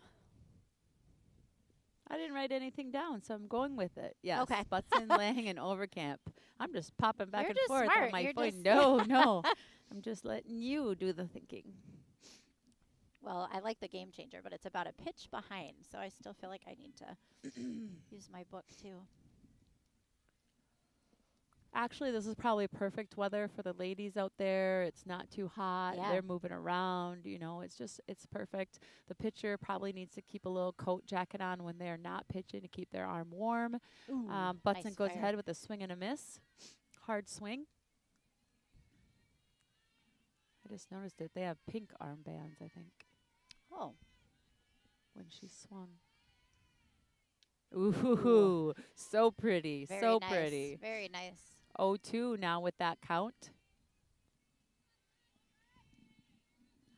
I didn't write anything down, so I'm going with it. Yes. Okay. Butson, Lang, and Overcamp. I'm just popping back You're and just forth smart. on my You're phone. just No. I'm just letting you do the thinking. Well, I like the game changer, but it's about a pitch behind, so I still feel like I need to use my book too. Actually, this is probably perfect weather for the ladies out there. It's not too hot. Yeah. They're moving around. You know, it's perfect. The pitcher probably needs to keep a little coat jacket on when they're not pitching to keep their arm warm. Ooh, Butson nice goes fire. ahead with a swing and a miss. Hard swing. I just noticed that they have pink armbands, I think, Oh, when she swung. Ooh, so pretty. very So nice. pretty. Very nice. 0-2 now with that count.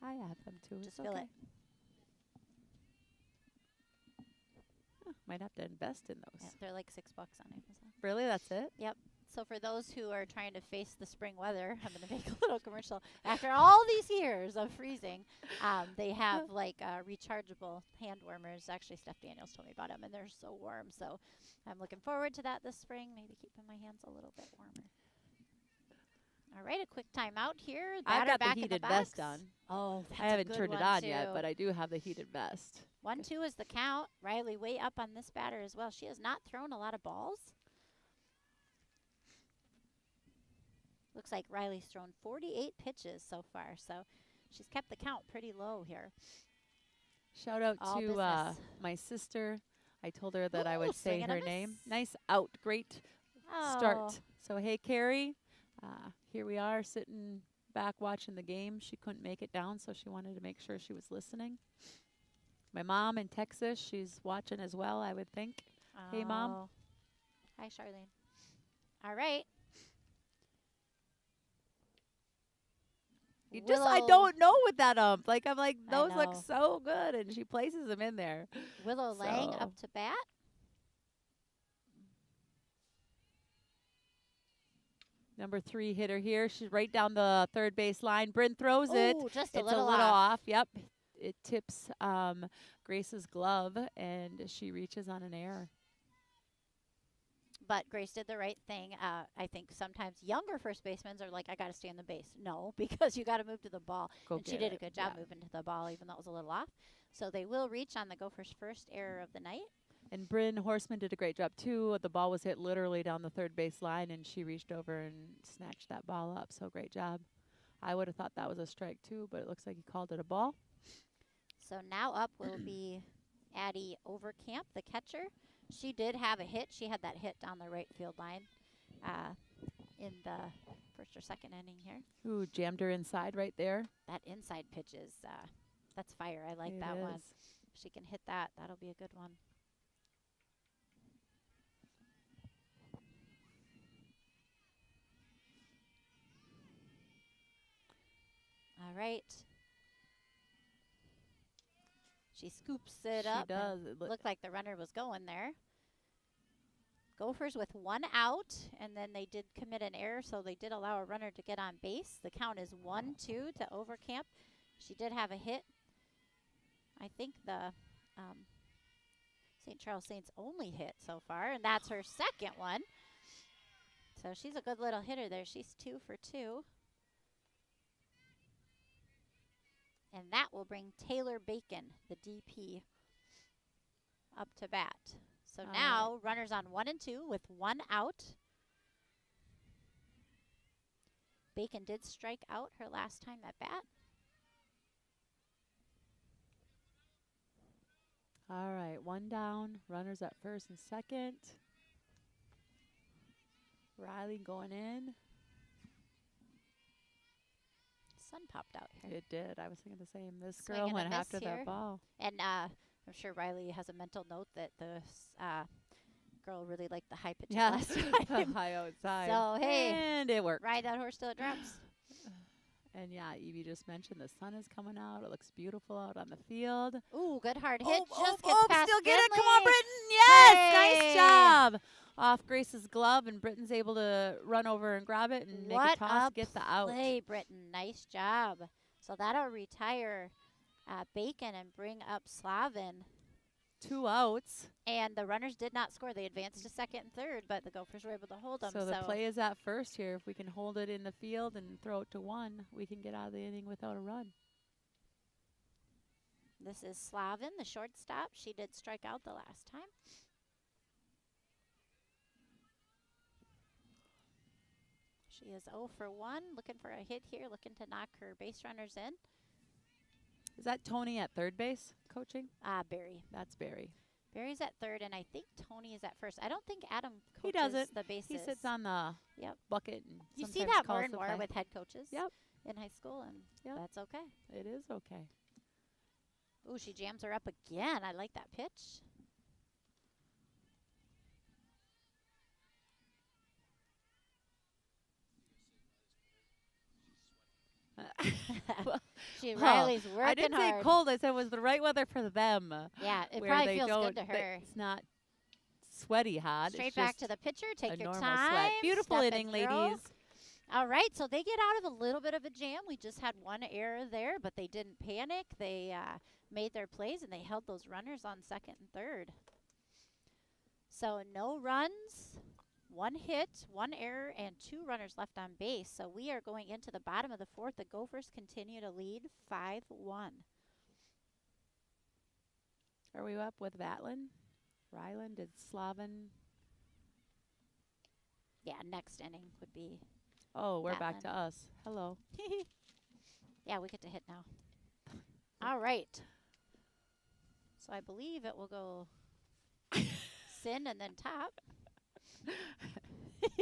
I have them too. Just It's feel okay. it. Might have to invest in those. Yeah, they're like $6 on Amazon. Really? That's it? So for those who are trying to face the spring weather, I'm going to make a little commercial. After all these years of freezing, they have like rechargeable hand warmers. Actually, Steph Daniels told me about them, and they're so warm. So I'm looking forward to that this spring, maybe keeping my hands a little bit warmer. All right, a quick timeout here. I've Batter got back the in the heated box. vest on. Oh, that's I a haven't good turned it one, on too. yet, but I do have the heated vest. 1-2 is the count. Riley way up on this batter as well. She has not thrown a lot of balls. Looks like Riley's thrown 48 pitches so far, so she's kept the count pretty low here. Shout out All to business. my sister. I told her that I Ooh, would say swing and a her name. miss. Nice out. Great Oh, start. So, hey, Carrie. Here we are sitting back watching the game. She couldn't make it down, so she wanted to make sure she was listening. My mom in Texas, she's watching as well, I would think. Hey, Mom. Oh. Hi, Charlene. All right. I don't know with that ump. Like, I'm like, I those look know. so good, and she places them in there. Willow Lang So- up to bat. Number 3 hitter here. She's right down the third base line. Bryn throws it. Ooh, just a It's little, a little off. off. Yep. It tips Grace's glove, and she reaches on an error. But Grace did the right thing. I think sometimes younger first basemen are like, I got to stay on the base. No, because you got to move to the ball. Go And she get did a it. good job Yeah. moving to the ball, even though it was a little off. So they will reach on the Gophers' first error of the night. And Bryn Horseman did a great job, too. The ball was hit literally down the third base line, and she reached over and snatched that ball up. So great job. I would have thought that was a strike, too, but it looks like he called it a ball. So now up will be Addie Overcamp, the catcher. She did have a hit. She had that hit down the right field line in the first or second inning here. Ooh, jammed her inside right there. That inside pitch is, that's fire. I like It that one. is. If she can hit that, that'll be a good one. All right. She scoops it She up. does. And It look- looked like the runner was going there. Gophers with 1 out, and then they did commit an error, so they did allow a runner to get on base. The count is 1-2 to Overcamp. She did have a hit. I think the St. Charles Saints only hit so far, and that's her second one. So she's a good little hitter there. She's 2 for 2. And that will bring Taylor Bacon, the DP, up to bat. So All now runners on 1 and 2 with 1 out. Bacon did strike out her last time at bat. All right, 1 down. Runners at first and second. Riley going in. Sun popped out here. It did. I was thinking the same. This Swing girl and a went miss after here. that ball. And I'm sure Riley has a mental note that the girl really liked the high pitches last time. High outside. So, hey. And it worked. Ride that horse till it drops. And yeah, Evie just mentioned the sun is coming out. It looks beautiful out on the field. Ooh, good hard hit. Just gets oh, past still get it. Come Finley. on, Britton. Yes, Hey. nice job. Off Grace's glove, and Britton's able to run over and grab it and make What a toss, a get the out. play, Britton. Nice job. So that'll retire Bacon and bring up Slavin. 2 outs. And the runners did not score. They advanced to second and third, but the Gophers were able to hold them. So the play is at first here. If we can hold it in the field and throw it to 1, we can get out of the inning without a run. This is Slavin, the shortstop. She did strike out the last time. She is 0 for 1, looking for a hit here, looking to knock her base runners in. Is that Tony at third base coaching? Barry. That's Barry. Barry's at third, and I think Tony is at first. I don't think Adam He coaches doesn't. the bases. He sits on the Yep. bucket and You see sometimes that more calls and the more play. with head coaches Yep. in high school, and Yep. that's okay. It is okay. Ooh, she jams her up again. I like that pitch. Riley's working I didn't hard. say cold. I said it was the right weather for them. Yeah, it where probably they feels good don't- to her. It's not sweaty hot. Straight it's back just to the pitcher. Take a your normal time. sweat. Beautiful step inning, and throw. ladies. All right, so they get out of a little bit of a jam. We just had one error there, but they didn't panic. They made their plays, and they held those runners on second and third. So no runs, 1 hit, 1 error, and 2 runners left on base. So we are going into the bottom of the 4th. The Gophers continue to lead 5-1. Are we up with Vatlin? Ryland did Slavin. Yeah, next inning would be. Oh, we're back Vatlin. to us. Hello. Yeah, we get to hit now. All right. So I believe it will go Sin and then top.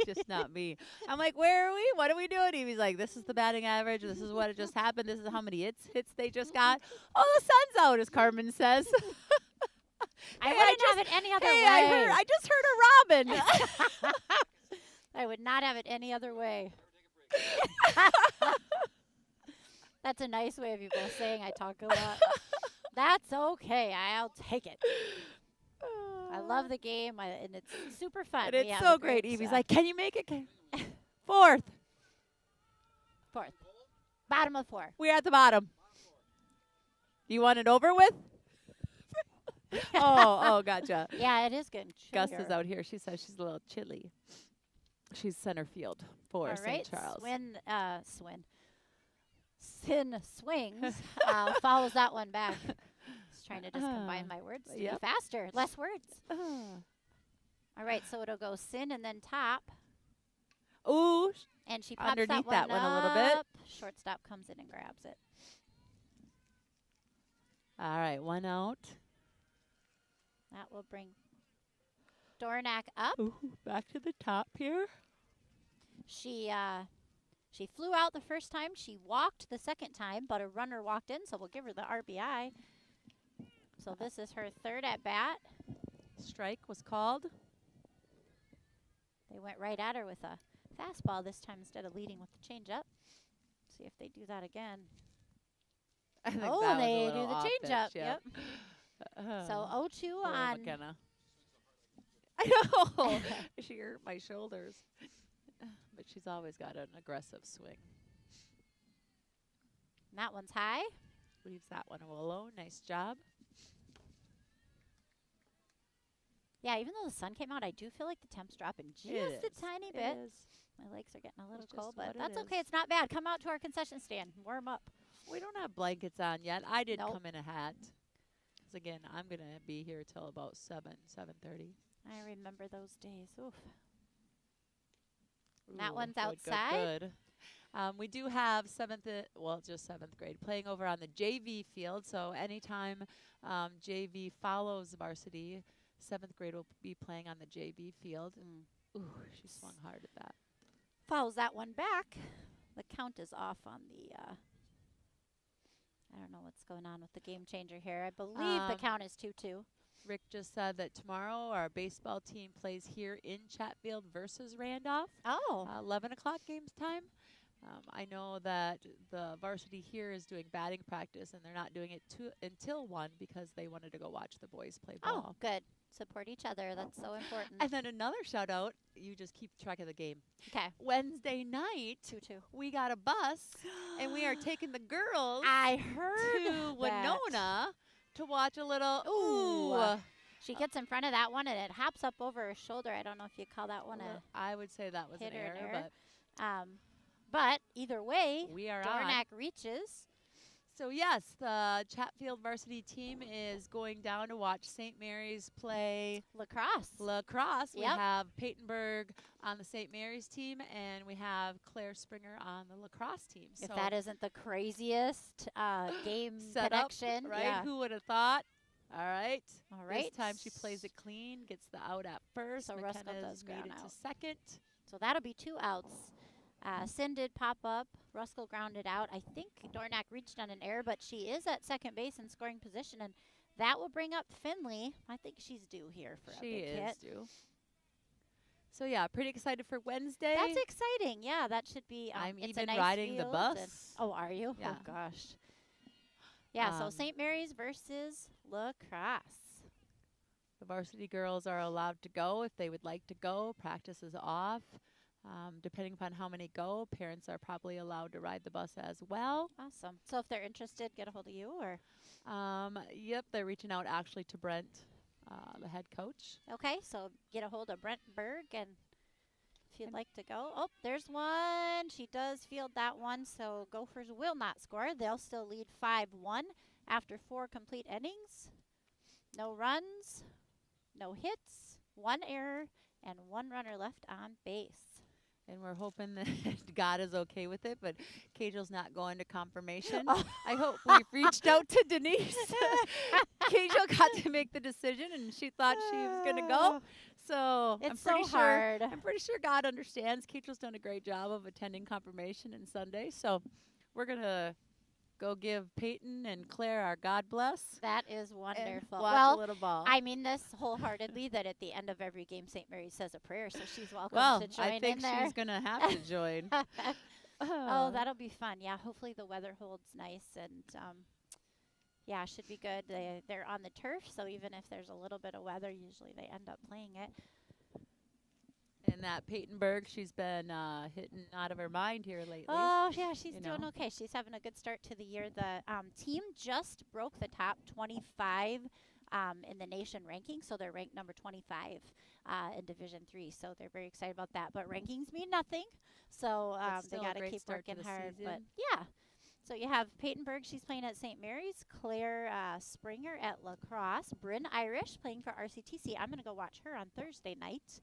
Just not me. I'm like, where are we? What are we doing? He was like, this is the batting average. This is what it just happened. This is how many hits they just got. Oh, the sun's out, as Carmen says. I Hey, wouldn't have it any other way. I just heard a robin. I would not have it any other way. That's a nice way of you both saying I talk a lot. That's okay. I'll take it. I love the game, and it's super fun. And We it's have so a great. Evie's uh, like, can you make it? 4th. 4th. Bottom of 4. We're at the bottom. You want it over with? oh, gotcha. Yeah, it is good. Gus is out here. She says she's a little chilly. She's center field for All right, St. Charles. Sin swings, follows that one back. Just trying to just combine my words to be Yep. faster, less words. All right, so it'll go Sin and then top, Ooh, and she pops underneath that that one a little bit. up. Shortstop comes in and grabs it. all right, 1 out. That will bring Dornack up. Ooh, back to the top here. She flew out the first time. She walked the second time, but a runner walked in, so we'll give her the RBI. So this is her 3rd at bat. Strike was called. They went right at her with a fastball this time instead of leading with the changeup. See if they do that again. I think Oh, that was a they little do the off pitch, changeup. Yep. So 0-2 poor on. McKenna. I know. She hurt my shoulders. But she's always got an aggressive swing. That one's high. Leaves that one alone. Nice job. Yeah, even though the sun came out, I do feel like the temp's dropping just It a tiny It bit. is. My legs are getting a little It's cold, just but what it that's is. okay. It's not bad. Come out to our concession stand. Warm up. We don't have blankets on yet. I did Nope. come in a hat. 'Cause again, I'm going to be here till about 7:30. I remember those days. Oof. Ooh, That one's good, outside? Good. We do have just seventh grade playing over on the JV field. So anytime JV follows varsity, seventh grade will be playing on the JV field. Ooh, she swung hard at that. Fouls that one back. The count is off on the. I don't know what's going on with the game changer here. I believe the count is 2-2. Rick just said that tomorrow our baseball team plays here in Chatfield versus Randolph. Oh. 11 o'clock games time. I know that the varsity here is doing batting practice, and they're not doing it until 1 because they wanted to go watch the boys play ball. Oh, good. Support each other. That's so important. And then another shout out, you just keep track of the game. Okay. Wednesday night, 2-2. we got a bus, and we are taking the girls I heard to Winona to watch a little. Ooh. She gets in front of that one, and it hops up over her shoulder. I don't know if you call that one a I would say that was an hit or an error, error. But either way, we are Dornack reaches. So yes, the Chatfield varsity team is going down to watch St. Mary's play Lacrosse. We Yep. have Peytonburg on the St. Mary's team, and we have Claire Springer on the lacrosse team. If so that isn't the craziest game set up, connection. right? Yeah. Who would have thought? All right. All right. This time she plays it clean, gets the out at first. So Ruskell McKenna's does made ground it out. to second. So that'll be 2 outs. Sin did pop up. Ruskell grounded out. I think Dornack reached on an error, but she is at second base in scoring position, and that will bring up Finley. I think she's due here for a big hit. She is due. So yeah, pretty excited for Wednesday. That's exciting. Yeah, that should be. I'm it's even a nice riding the field bus. Oh, are you? Yeah. Oh gosh. Yeah. So St. Mary's versus Lacrosse. The varsity girls are allowed to go if they would like to go. Practice is off. Depending upon how many go, parents are probably allowed to ride the bus as well. Awesome. So if they're interested, get a hold of you or. Yep, they're reaching out actually to Brent, the head coach. Okay, so get a hold of Brent Berg, and if you'd like to go. Oh, there's one. She does field that one, so Gophers will not score. They'll still lead 5-1 after 4 complete innings. No runs, no hits, 1 error, and 1 runner left on base. And we're hoping that God is okay with it, but Cagel's not going to confirmation. Oh. I hope we've reached out to Denise. Cagel got to make the decision, and she thought she was going to go. So It's I'm pretty so hard. I'm pretty sure God understands. Cagel's done a great job of attending confirmation and Sunday. So we're going to go give Peyton and Claire our God bless. That is wonderful. And watch Well, a little ball. I mean this wholeheartedly, that at the end of every game, St. Mary says a prayer, so she's welcome well, to join I think in there. she's going to have to join. Oh, that'll be fun. Yeah, hopefully the weather holds nice, and yeah, should be good. They're on the turf, so even if there's a little bit of weather, usually they end up playing it. And that Peytonburg, she's been hitting out of her mind here lately. Oh, yeah, she's doing know. okay. She's having a good start to the year. The team just broke the top 25 in the nation ranking, so they're ranked number 25 in Division 3. So they're very excited about that. But rankings mean nothing, so they got to keep working hard. But yeah. So you have Peytonburg, she's playing at St. Mary's. Claire Springer at Lacrosse. Bryn Irish playing for RCTC. I'm going to go watch her on Thursday night.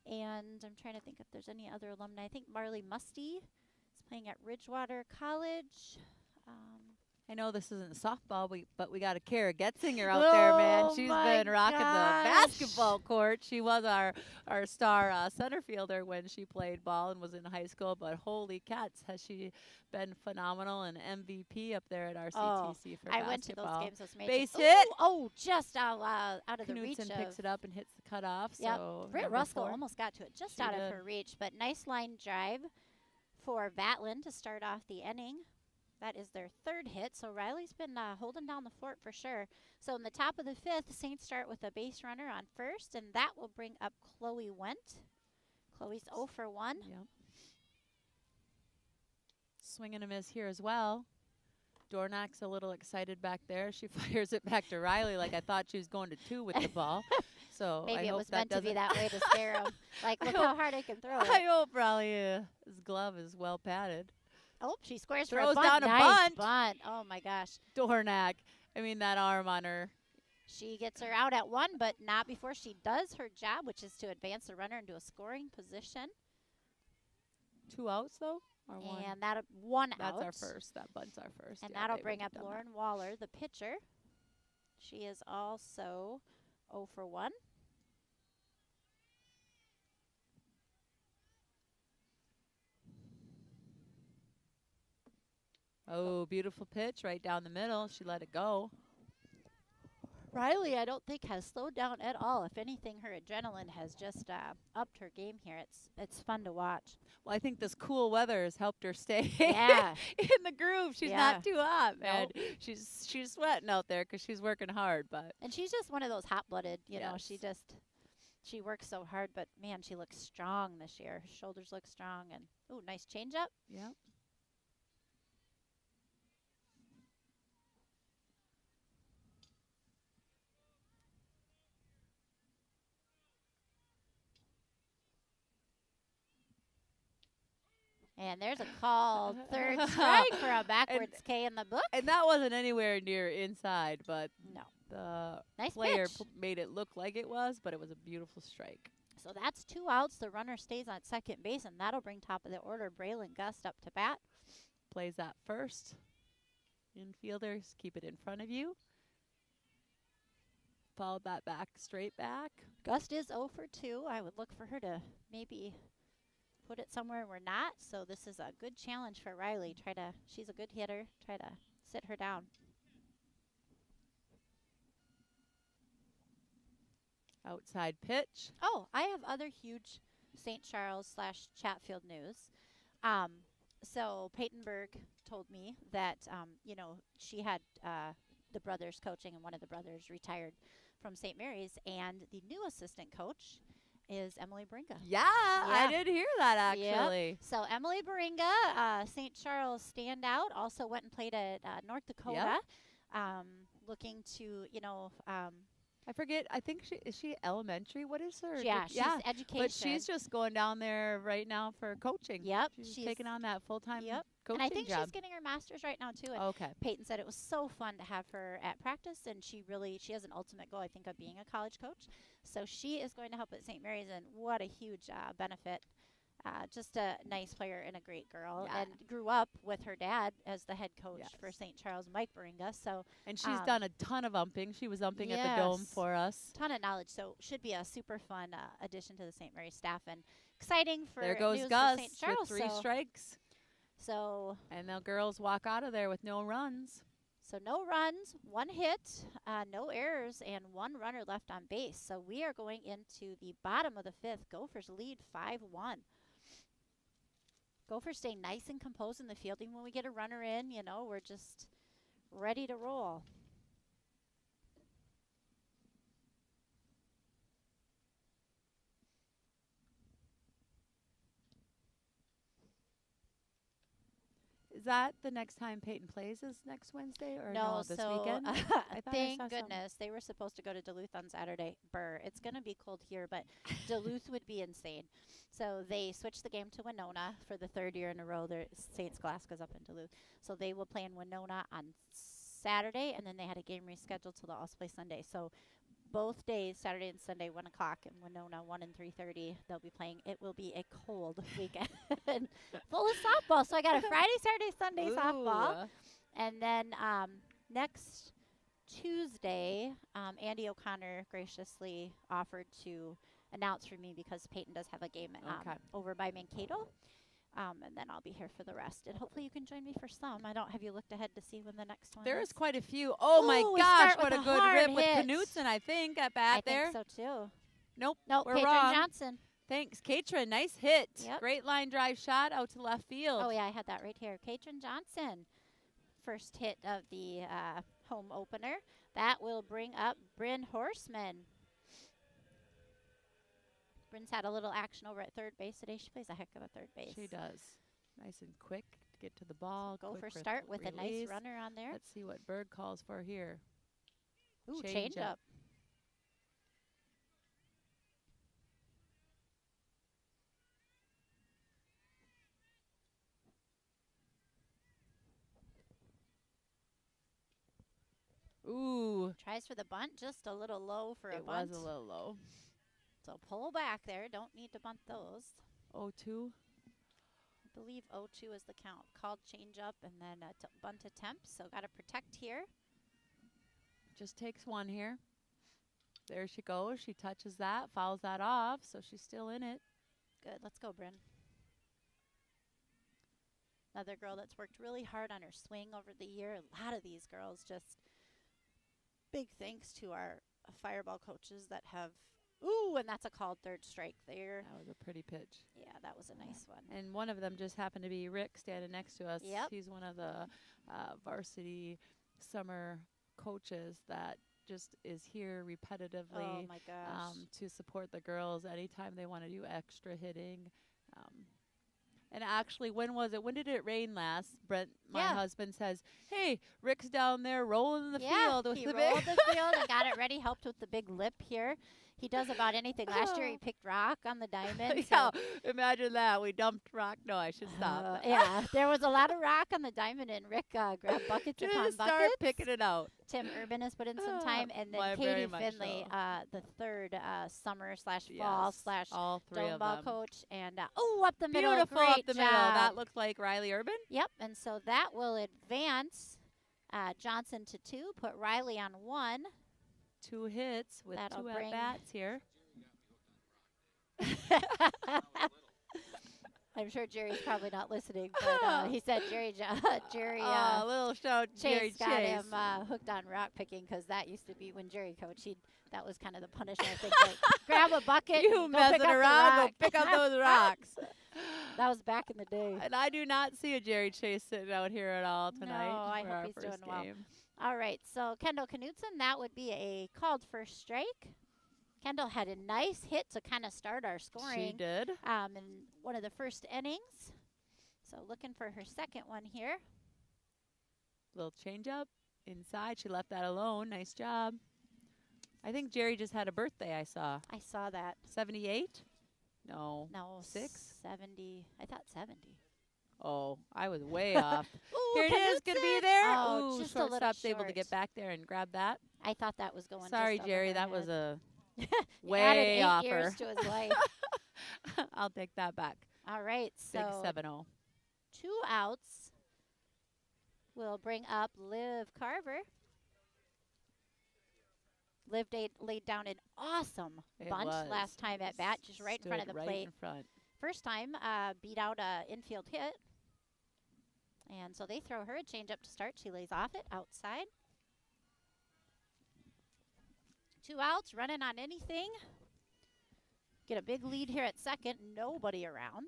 And I'm trying to think if there's any other alumni. I think Marley Musty is playing at Ridgewater College. I know this isn't softball, but we got a Kara Getzinger out there, man. She's been rocking the basketball court. She was our star center fielder when she played ball and was in high school. But holy cats, has she been phenomenal and MVP up there at RCTC for basketball. I went to those games. Those Base hit. Oh, just out of the reach. Knudsen picks it up and hits the cutoff. Yep. So Britt Ruskell almost got to it, just out of her reach. But nice line drive for Vatlin to start off the inning. That is their 3rd hit, so Riley's been holding down the fort for sure. So in the top of the 5th, Saints start with a base runner on first, and that will bring up Chloe Went. Chloe's 0 for 1. Yep. Swing and a miss here as well. Dornack's a little excited back there. She fires it back to Riley like I thought she was going to 2 with the ball. So maybe I it hope was meant to be that way to scare him. Like, look hope- how hard I can throw it. I hope Riley's glove is well padded. Oh, she squares for a Throws bunt. down a Nice bunt. bunt. Oh my gosh. Dornack. I mean, that arm on her. She gets her out at 1, but not before she does her job, which is to advance the runner into a scoring position. 2 outs, though? Or one? And that 1 out. That's our first. That bunt's our first. And Yeah, that'll they bring wouldn't up have done Lauren Waller, the pitcher. She is also 0 for 1. that. Oh, beautiful pitch right down the middle. She let it go. Riley, I don't think, has slowed down at all. If anything, her adrenaline has just upped her game here. It's fun to watch. Well, I think this cool weather has helped her stay Yeah. in the groove. She's Yeah. not too hot, man. Nope. She's sweating out there because she's working hard. But And she's just one of those hot-blooded, you know, Yes. she works so hard, but man, she looks strong this year. Her shoulders look strong, and ooh, nice changeup. yeah, And there's a called third strike for a backwards K in the book. and that wasn't anywhere near inside, but No. the Nice player pitch. made it look like it was, but it was a beautiful strike. So that's 2 outs. The runner stays on second base, and that'll bring top of the order Braylon Gust up to bat. Plays that first. Infielders keep it in front of you. Followed that back, straight back. Gust is 0 for 2. I would look for her to maybe put it somewhere we're not. So this is a good challenge for Riley. She's a good hitter. Try to sit her down. Outside pitch. Oh, I have other huge St. Charles / Chatfield news. So Peyton Berg told me that, she had the brothers coaching, and one of the brothers retired from St. Mary's, and the new assistant coach is Emily Bringa. Yeah, I Yeah. did hear that Yep. actually. So Emily Beringa, St. Charles standout, also went and played at North Dakota, looking to, I forget. I think is she elementary? What is her? yeah, she's education. But she's just going down there right now for coaching. Yep, She's she's taking on that full-time Yep. coaching and I think job. she's getting her master's right now too. And Okay. Peyton said it was so fun to have her at practice, and she has an ultimate goal, I think, of being a college coach. So she is going to help at St. Mary's, and what a huge benefit. Just a nice player and a great girl, Yeah. and grew up with her dad as the head coach for Yes. St. Charles, Mike Beringa. So And she's done a ton of umping. She was umping at the Dome Yes. for us. ton of knowledge. So should be a super fun addition to the St. Mary's staff, and exciting for There goes news Gus for St. Charles. with 3 strikes. So And the girls walk out of there with no runs. So no runs, 1 hit, no errors, and 1 runner left on base. So we are going into the bottom of the 5th. Gophers lead 5-1. Gophers stay nice and composed in the fielding. When we get a runner in, we're just ready to roll. Is that the next time Peyton plays is next Wednesday or no, this so weekend? I thought I thank saw something. goodness. They were supposed to go to Duluth on Saturday. It's going to be cold here, but Duluth would be insane. So they switched the game to Winona for the 3rd year in a row. St. Scholastic's up in Duluth. So they will play in Winona on Saturday, and then they had a game rescheduled, so they'll also play Sunday. So both days, Saturday and Sunday, 1 o'clock in Winona, 1 and 3:30, they'll be playing. It will be a cold weekend full of softball. So I got a Friday, Saturday, Sunday softball. Ooh. And then next Tuesday, Andy O'Connor graciously offered to announce for me because Peyton does have a game Okay. over by Mankato. And then I'll be here for the rest. And hopefully you can join me for some. Have you looked ahead to see when the next one There is? is quite a few. Oh my Ooh, we gosh, start what with a a good hard rip with hit. Knutson, I think, at I bat there. think so too. Nope, Nope, we're Katrin wrong. Johnson. Thanks, Katrin. Nice hit. Yep. Great line drive shot out to left field. Oh, yeah, I had that right here. Katrin Johnson, first hit of the home opener. That will bring up Bryn Horseman. Bryn's had a little action over at third base today. She plays a heck of a third base. She does. Nice and quick to get to the ball. Go quick for start with a nice release. runner on there. Let's see what Berg calls for here. Ooh, change change up. tries for the bunt, just a little low for a It bunt. was a little low. So pull back there. Don't need to bunt those. 0-2. I believe 0-2 is the count. Called change up and then a bunt attempt. So got to protect here. Just takes one here. There she goes. She touches that, fouls that off, so she's still in it. Good. Let's go, Bryn. Another girl that's worked really hard on her swing over the year. A lot of these girls, just big thanks to our fireball coaches that have. Ooh, and that's a called third strike there. That was a pretty pitch. Yeah, that was a nice one. And one of them just happened to be Rick standing next to us. Yep. He's one of the varsity summer coaches that just is here repetitively Oh my gosh. to support the girls anytime they want to do extra hitting. And actually, when was it? When did it rain last? Brent, my husband, says, hey, Rick's down there rolling the field with he the rolled the field and got it ready, helped with the big lip here. He does about anything. Last year he picked rock on the diamond. Yeah, imagine that. We dumped rock. No, I should stop. Yeah, there was a lot of rock on the diamond, and Rick grabbed buckets upon Just buckets. start picking it out. Tim Urban has put in some time, and then Katie Finley, the third summer/fall/ all three dome of ball them. coach, and up the middle. Beautiful Great up the job. middle. That looked like Riley Urban. Yep, and so that will advance Johnson to 2, put Riley on 1. 2 hits with That'll 2 bring- at-bats here. I'm sure Jerry's probably not listening, but he said Jerry Little show, Jerry Chase got him hooked on rock picking because that used to be when Jerry coached. That was kind of the punishment. I think, like, grab a bucket, You and go messing pick up the around, rock. go pick up those rocks. That was back in the day. And I do not see a Jerry Chase sitting out here at all tonight. No, I for hope our he's first doing well. game. All right, so Kendall Knutson, that would be a called first strike. Kendall had a nice hit to kind of start our scoring. She did. In one of the first innings. So looking for her second one here. Little change up inside. She left that alone. Nice job. I think Jerry just had a birthday, I saw. I saw that. 78? No. No, 6? 70. I thought 70. Oh, I was way off. Ooh, Here it is. Going to be Knutson. there. Oh, Ooh, just a little shortstop's able to short. get back there and grab that. I thought that was going. Sorry, just Jerry. over That her was head. a way Added 8 offer. years to his life. I'll take that back. All right, Big so 7-0. 2 outs. We'll bring up Liv Carver. Liv laid down an awesome It bunch was. last time at bat, just right in front of Stood the right plate. in front. First time, beat out a infield hit. And so they throw her a changeup to start. She lays off it outside. 2 outs, running on anything. Get a big lead here at second. Nobody around.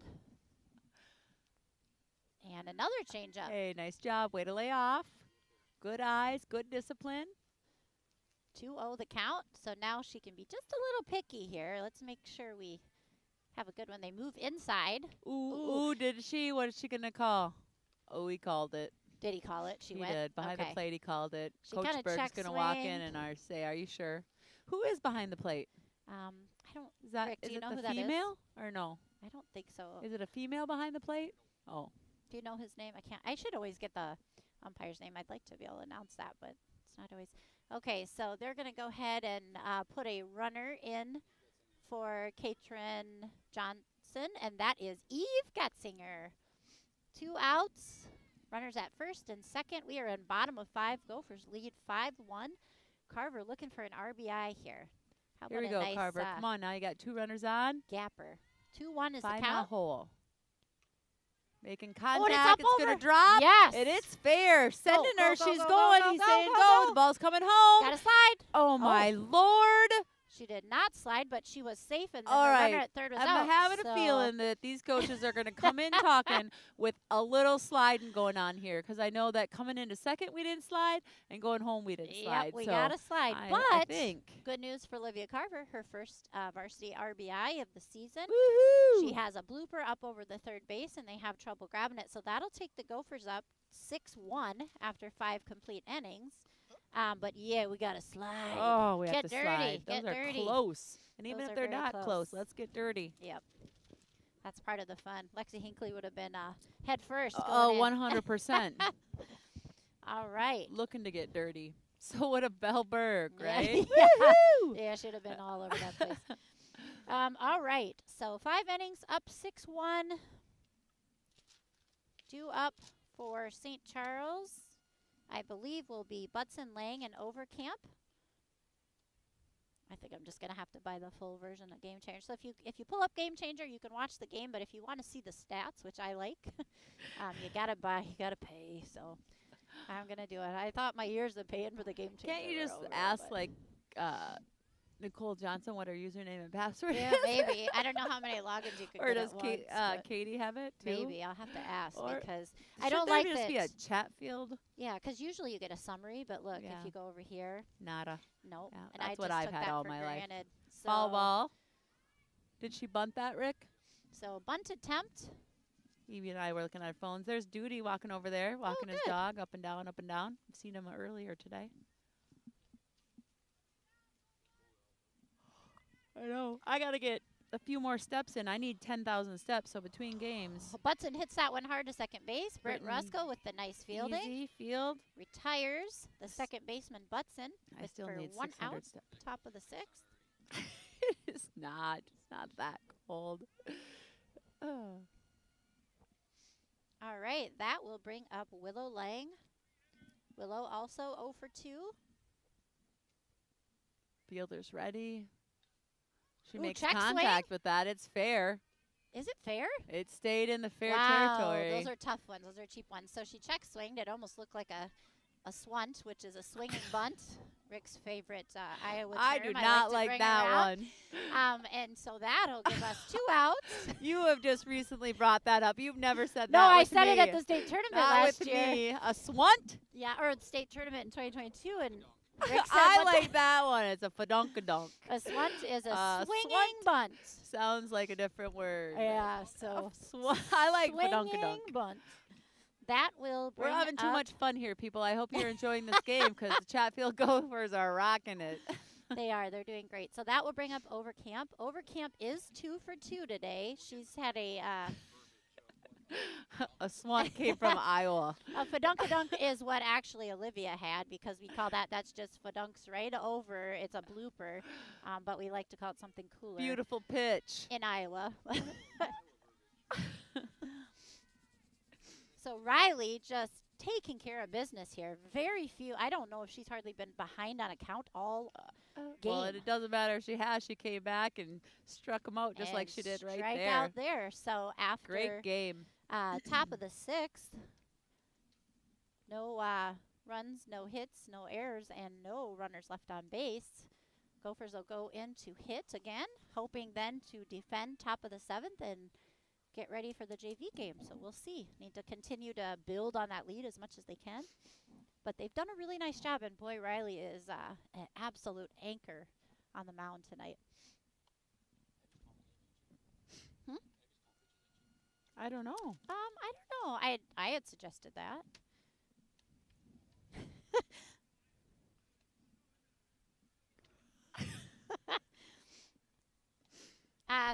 And another changeup. Hey, nice job. Way to lay off. Good eyes, good discipline. 2-0 the count. So now she can be just a little picky here. Let's make sure we have a good one. They move inside. Ooh, did she? What is she going to call? Oh, he called it. Did he call it? She He went? did. Behind Okay. the plate, he called it. She Coach kinda Berg's checked going to walk in swing. and say, are you sure? Who is behind the plate? I don't. Is that Rick, do is you it know the who that is? female or no? I don't think so. Is it a female behind the plate? Oh. Do you know his name? I can't. I should always get the umpire's name. I'd like to be able to announce that, but it's not always. Okay, so they're going to go ahead and put a runner in for Katrin Johnson, and that is Eve Getzinger. 2 outs. Runners at first and second. We are in bottom of 5. Gophers lead 5-1. Carver looking for an RBI here. How Here about we a go, nice, Carver. Come on now. You got 2 runners on. Gapper. 2-1 is Find the that count. hole. Making it's contact. up It's going over. to drop. Yes. And it's fair. Sending go, her. go, She's go, going. go, He's go, saying go, go. go. The ball's coming home. Got a slide. Oh, my Lord. She did not slide, but she was safe, and then All the right. runner at third was I'm out. having so a feeling that these coaches are going to come in talking with a little sliding going on here because I know that coming into second we didn't slide and going home we didn't slide. Yep, we so got a slide. I But think. good news for Olivia Carver, her first varsity RBI of the season. Woohoo! She has a blooper up over the third base, and they have trouble grabbing it. So that'll take the Gophers up 6-1 after 5 complete innings. But, yeah, we got to slide. Oh, we have Get to dirty. slide. Those Get are dirty. close. And even Those if are they're very not close. close, let's get dirty. Yep. That's part of the fun. Lexi Hinckley would have been head first. Oh, going in. 100%. All right. Looking to get dirty. So would a Bellberg, Yeah, right? yeah, Woohoo! yeah, should have been all over that place. All right, so 5 innings, up 6-1. Due up for St. Charles, I believe, will be Butson, Lang, and Overcamp. I think I'm just gonna have to buy the full version of Game Changer. So if you pull up Game Changer, you can watch the game. But if you want to see the stats, which I like, you gotta pay. So I'm gonna do it. I thought my years of paying for the Game Changer. Can't you were just over, ask but- like Nicole Johnson what her username and password Yeah, is? maybe. I don't know how many logins you could Or get does at once, but Katie have it too? maybe I'll have to ask Or because I Should don't there like just that. be a chat field? Yeah, because usually you get a summary, but look, Yeah. if you go over here, Nada. nope. Yeah, And I that's what just I've took had that all for my life. granted. So, Foul ball. Did she bunt that, Rick? So bunt attempt. Evie and I were looking at our phones. There's Duty walking over there, walking his good. dog up and down, up and down. I've seen him earlier today. I know. I got to get a few more steps in. I need 10,000 steps, so between games. Butson hits that one hard to second base. Britt Britton, Rusko with the nice fielding. Easy field. Retires the second baseman Butson I with still for need 1 600 out, steps. top of the 6th. It's not that cold. Oh. All right, that will bring up Willow Lang. Willow also 0 for 2. Fielder's ready. She Ooh, makes check swing. contact with that. It's fair. Is it fair? It stayed in the fair Wow, territory. those are tough ones. Those are cheap ones. So she check swinged. It almost looked like a swunt, which is a swinging bunt. Rick's favorite Iowa term. I do I not to like bring that around. one. And so that'll give us 2 outs. You have just recently brought that up. You've never said No, that I with said me. it at the state tournament Not last with year. me. A swunt? Yeah, or the state tournament in 2022, and Rick said I what like that one. It's a fadunkadunk. a swunt is a swinging swunt. bunt. Sounds like a different word. Yeah, so I like swinging fadunkadunk. bunt. That will bring We're having too up- much fun here, people. I hope you're enjoying this game because the Chatfield Gophers are rocking it. They are. They're doing great. So that will bring up Overcamp. Overcamp is 2 for 2 today. She's had a A swant came from Iowa. fadunkadunk is what actually Olivia had because we call that's just fadunks right over. It's a blooper, but we like to call it something cooler. Beautiful pitch. In Iowa. So Riley just taking care of business here. Very few. I don't know if she's hardly been behind on a count all game. Well, it doesn't matter if she has. She came back and struck them out just like And she did right strike there. out there. So after Great game. top of the 6th, no runs, no hits, no errors, and no runners left on base. Gophers will go in to hit again, hoping then to defend top of the 7th and get ready for the JV game. So we'll see. Need to continue to build on that lead as much as they can. But they've done a really nice job, and boy, Riley is an absolute anchor on the mound tonight. I don't know. I don't know. I had suggested that.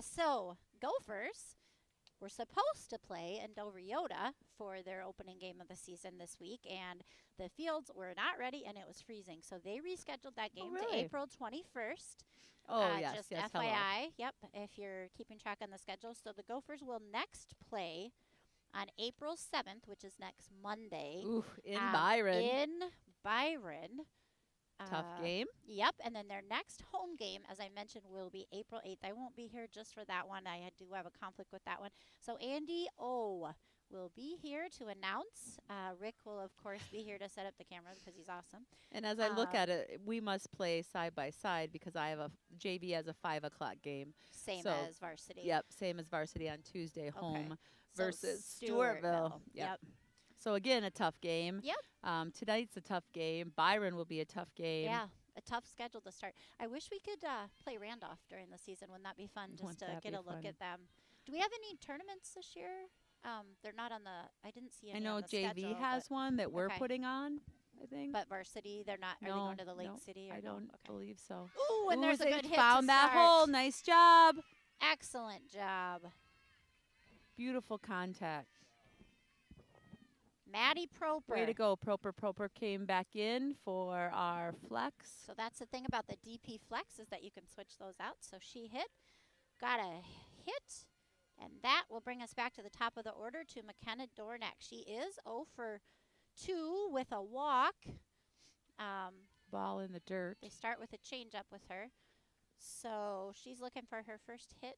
So Gophers were supposed to play in Dover Yoda for their opening game of the season this week, and the fields were not ready, and it was freezing. So they rescheduled that game to really? April 21st. Oh, yes, Just yes, hello. FYI, yep, if you're keeping track on the schedule. So the Gophers will next play on April 7th, which is next Monday. Ooh, in Byron. In Byron. Tough game. Yep, and then their next home game, as I mentioned, will be April 8th. I won't be here just for that one. I do have a conflict with that one. So Andy O will be here to announce. Rick will, of course, be here to set up the camera because he's awesome. And as I look at it, we must play side by side because I have a JV as a 5 o'clock game. Same So, as varsity. Yep, same as varsity on Tuesday, home So versus Stewartville. Yep. So again, a tough game. Yep. Tonight's a tough game. Byron will be a tough game. Yeah, a tough schedule to start. I wish we could play Randolph during the season. Wouldn't that be fun just Wouldn't to that get be a look fun? at them? Do we have any tournaments this year? They're not on the. I didn't see any. I know on the JV schedule, has one that we're okay. putting on, I think. But varsity, they're not. Are they No, going to the Lake no, City? Or I no? don't Okay. believe so. Ooh, and Ooh, there's a they good hit found to that start. hole. Nice job. Excellent job. Beautiful contact. Maddie Proper. Way to go, Proper. Proper came back in for our flex. So that's the thing about the DP Flex is that you can switch those out. So she got a hit, and that will bring us back to the top of the order to McKenna Dornack. She is 0 for 2 with a walk. Ball in the dirt. They start with a changeup with her. So she's looking for her first hit.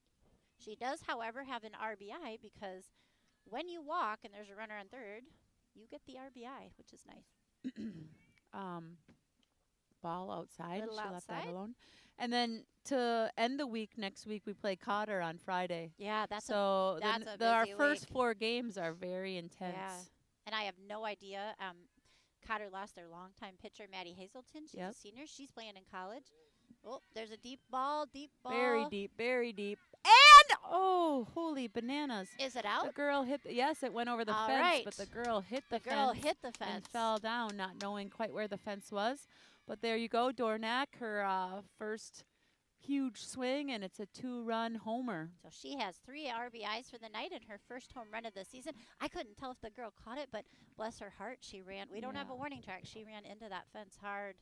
She does, however, have an RBI because when you walk and there's a runner on third, you get the RBI, which is nice. Ball outside. Little She left that outside. alone. And then to end the week, next week, we play Cotter on Friday. Yeah, that's so that's a our busy first week. 4 games are very intense. Yeah. And I have no idea. Cotter lost their longtime pitcher, Maddie Hazelton. She's a senior. She's playing in college. Oh, there's a deep ball, Very deep, very deep. And, oh, holy bananas. Is it out? The girl hit, yes, it went over the All fence, right. but the girl hit the fence. The girl hit the fence. And fell down, not knowing quite where the fence was. But there you go, Dornack, her first huge swing, and it's a 2-run homer. So she has 3 RBIs for the night and her first home run of the season. I couldn't tell if the girl caught it, but bless her heart, she ran. We don't have a warning track. She ran into that fence hard.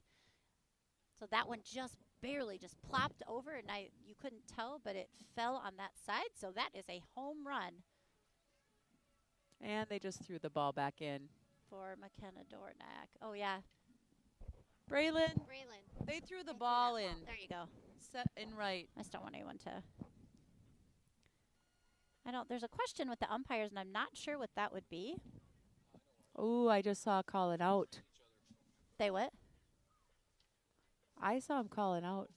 So that one just barely just plopped over, and you couldn't tell, but it fell on that side. So that is a home run. And they just threw the ball back in. For McKenna Dornack. Oh, yeah. Braylon. They threw the ball in. There you go. Set and right. I just don't want anyone to. There's a question with the umpires, and I'm not sure what that would be. Oh, I just saw call it out. They what? I saw him calling out.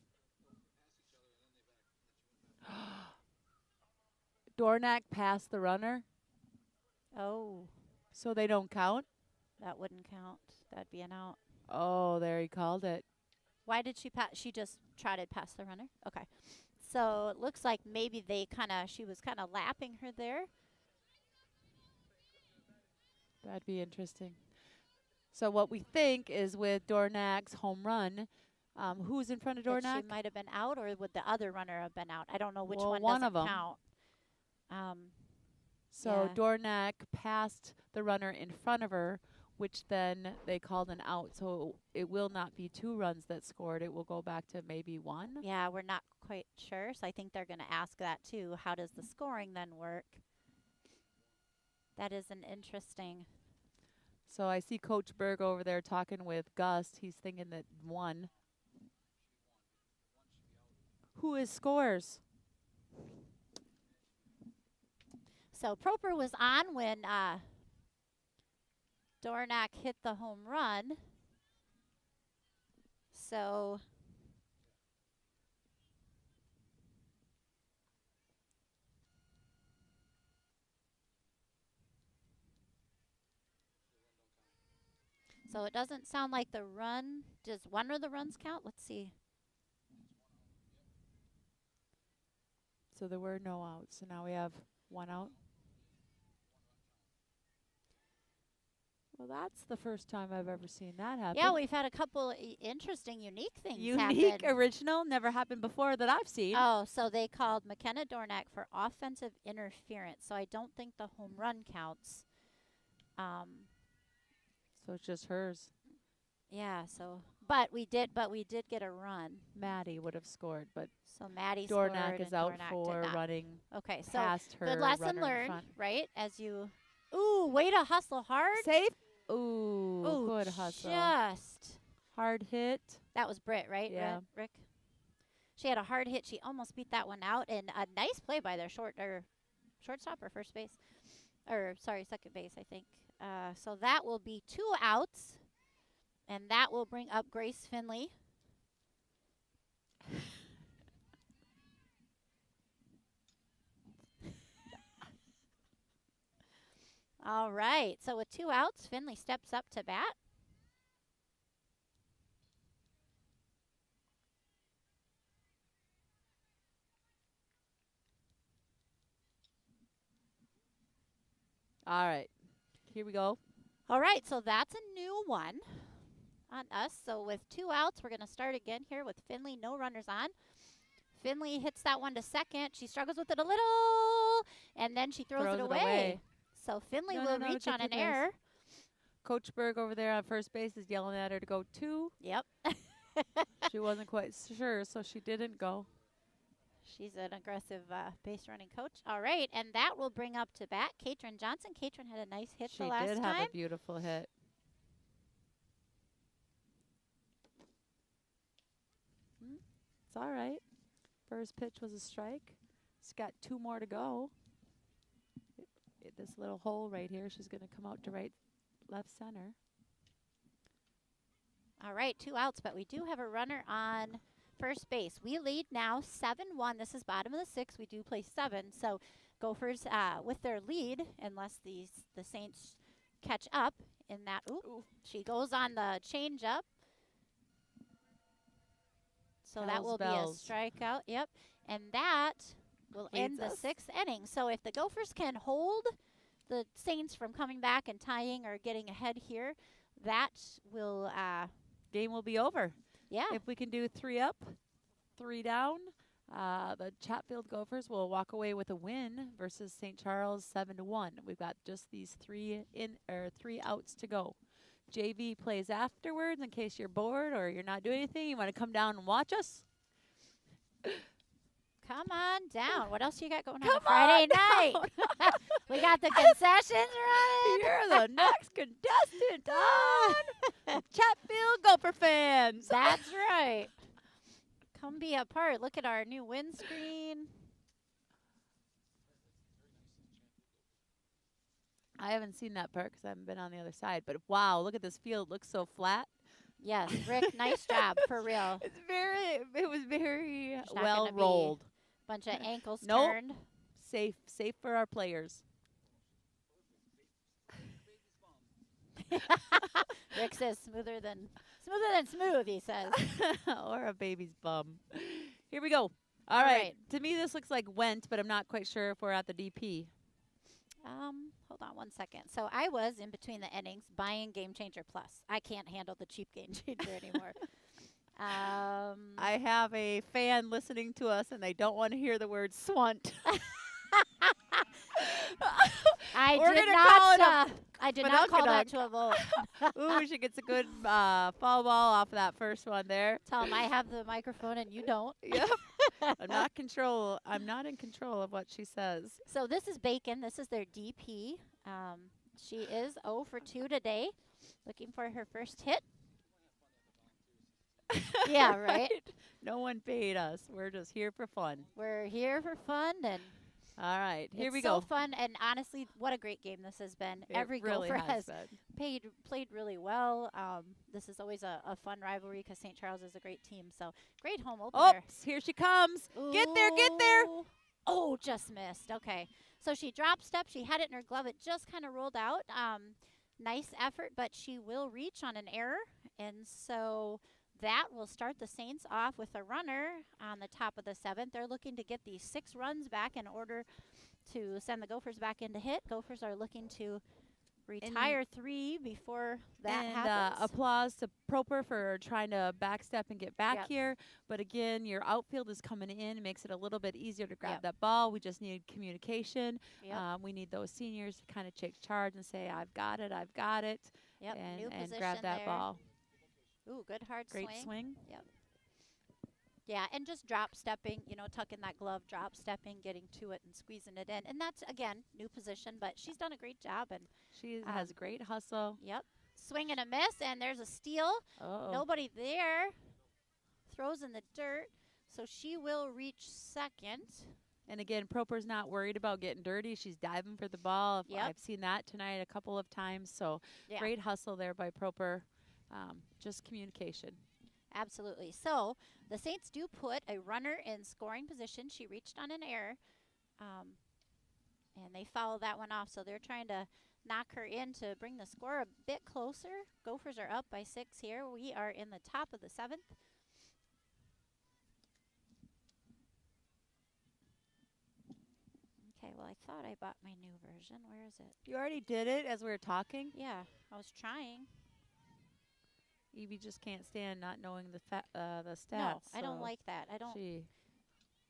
Dornack passed the runner. Oh. So they don't count? That wouldn't count. That'd be an out. Oh, there he called it. Why did she pass? She just trotted past the runner? Okay. So it looks like maybe she was kind of lapping her there. That'd be interesting. So what we think is with Dornack's home run, who's in front of Dornack? She might have been out, or would the other runner have been out? I don't know which Well, one one doesn't of 'em. count. So yeah. Dornack passed the runner in front of her, which then they called an out. So it will not be 2 runs that scored. It will go back to maybe 1. Yeah, we're not quite sure. So I think they're going to ask that too. How does the scoring then work? That is an interesting. So I see Coach Berg over there talking with Gus. He's thinking that 1. Who is scores? So Proper was on when Dornack hit the home run. So it doesn't sound like the run. Does one of the runs count? Let's see. So there were no outs. So now we have 1 out. Well, that's the first time I've ever seen that happen. Yeah, we've had a couple interesting, unique things Unique, happen. original, never happened before that I've seen. Oh, so they called McKenna Dornack for offensive interference. So I don't think the home run counts. So it's just hers. Yeah, so but we did get a run. Maddie would have scored, but So Maddie scored Dornack is and out Dornack for did not. running Okay, so past her. good lesson runner in learned, front. right? As you way to hustle hard. Safe. Ooh, Ooh, good hustle. Just Hard hit. that was Britt, right? Yeah. Rick. She had a hard hit. She almost beat that one out, and a nice play by their shortstop or first base, or sorry, second base, I think. So that will be 2 outs, and that will bring up Grace Finley. All right. So with 2 outs, Finley steps up to bat. All right. Here we go. All right. So that's a new one on us. So with 2 outs, we're going to start again here with Finley. No runners on. Finley hits that one to second. She struggles with it a little, and then she throws it away. So Finley will reach on an error. Coach Berg over there on first base is yelling at her to go 2. Yep. She wasn't quite sure, so she didn't go. She's an aggressive base running coach. All right, and that will bring up to bat Katrin Johnson. Katrin had a nice hit She the last did time. have a beautiful hit. It's all right. First pitch was a strike. She's got 2 more to go. This little hole right here, she's going to come out to right, left center. All right, 2 outs, but we do have a runner on first base. We lead now 7-1. This is bottom of the 6th. We do play 7. So Gophers with their lead, unless the Saints catch up in that. Ooh, she goes on the changeup. So that will Bells. be a strikeout. Yep. And that will end the 6th inning. So if the Gophers can hold the Saints from coming back and tying or getting ahead here, that will game will be over. Yeah. If we can do 3 up, 3 down, the Chatfield Gophers will walk away with a win versus St. Charles 7-1. We've got just these 3 outs to go. JV plays afterwards in case you're bored or you're not doing anything. You want to come down and watch us? Come on down. What else you got going on Come Friday night? We got the concessions running. You're the next contestant on Chatfield Gopher fans. That's right. Come be a part. Look at our new windscreen. I haven't seen that part because I haven't been on the other side. But wow, look at this field. It looks so flat. Yes, Rick, nice job for real. It was very There's not well gonna be rolled. Bunch of ankles Nope. turned. Safe for our players. Rick says smoother than smooth, he says. Or a baby's bum. Here we go. All right. To me, this looks like went, but I'm not quite sure if we're at the DP. Hold on 1 second. So I was in between the innings buying Game Changer Plus. I can't handle the cheap Game Changer anymore. I have a fan listening to us, and they don't want to hear the word swunt. I We're did gonna call it not. I did not call that to a vote. Ooh, she gets a good foul ball off of that first one there. Tell him I have the microphone and you don't. Yep. I'm not in control of what she says. So this is Bacon. This is their DP. She is 0 for 2 today, looking for her first hit. Yeah, right. No one paid us. We're just here for fun. We're here for fun, and all right, here we it's go. so fun, and honestly, what a great game this has been. Every really Gopher has played really well. This is always a fun rivalry because St. Charles is a great team. So great home opener. Oops, here she comes. Get there, get there. Oh, just missed. Okay. So she drop step. She had it in her glove. It just kind of rolled out. Nice effort, but she will reach on an error. And so that will start the Saints off with a runner on the top of the 7th. They're looking to get these 6 runs back in order to send the Gophers back into hit. Gophers are looking to retire 3 before that happens. Applause to Proper for trying to backstep and get back here. But again, your outfield is coming in. It makes it a little bit easier to grab that ball. We just need communication. We need those seniors to kind of take charge and say, I've got it, I've got it. And grab that ball. Ooh, good hard Great swing. Yep. Yeah, and just drop stepping, tucking that glove, drop stepping, getting to it and squeezing it in. And that's, again, new position, but she's done a great job. And she has great hustle. Yep. Swing and a miss, and there's a steal. Nobody there. Throws in the dirt. So she will reach second. And again, Proper's not worried about getting dirty. She's diving for the ball. I've seen that tonight a couple of times. So great hustle there by Proper. Just communication. Absolutely. So the Saints do put a runner in scoring position. She reached on an error, and they fouled that one off. So they're trying to knock her in to bring the score a bit closer. Gophers are up by 6 here. We are in the top of the 7th. Okay, well, I thought I bought my new version. Where is it? You already did it as we were talking? Yeah, I was trying. Evie just can't stand not knowing the stats. No, I don't like that. I don't.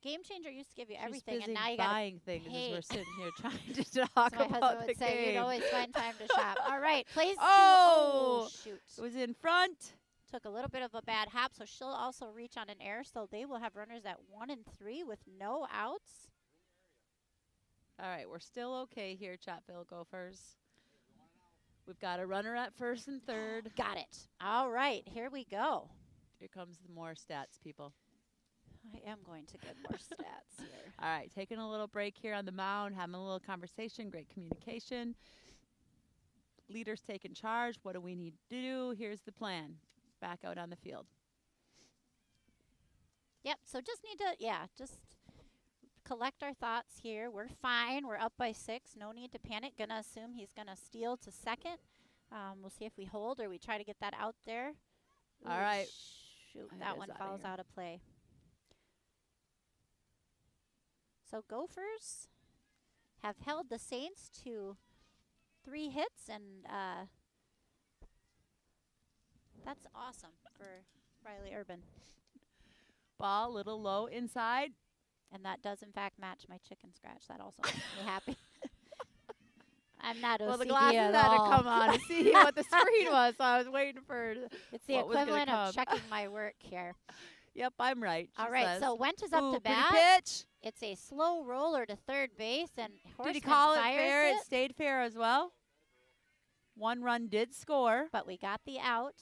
Game Changer used to give you She's everything, busy and now you got to buying things as pay. we're sitting here trying to talk So my about husband the would say, you'd game. always find time to shop. All right, plays to, Oh, shoot. it was in front. Took a little bit of a bad hop, so she'll also reach on an error. So they will have runners at 1 and 3 with no outs. All right, we're still okay here, Chatfield Gophers. We've got a runner at first and third. Got it. All right, here we go. Here comes the more stats, people. I am going to get more stats here. All right, taking a little break here on the mound, having a little conversation, great communication. Leaders taking charge. What do we need to do? Here's the plan. Back out on the field. Yep, so just need to, just collect our thoughts here. We're fine. We're up by 6. No need to panic. Gonna assume he's gonna steal to second. We'll see if we hold or we try to get that out there. All right. Shoot, It that is one outta falls here. out of play. So Gophers have held the Saints to 3 hits, and that's awesome for Riley Urban. Ball a little low inside. And that does, in fact, match my chicken scratch. That also makes me happy. I'm not OCD Well, the glasses at had to all. come on to see what the screen was, so I was waiting for It's the what was gonna equivalent of come. checking my work here. Yep, I'm right. All she right, says. so Went is up Ooh, to pretty bat. pitch. It's a slow roller to third base, and Did he Horseman call it fires fair? it. It stayed fair as well. 1 run did score. But we got the out.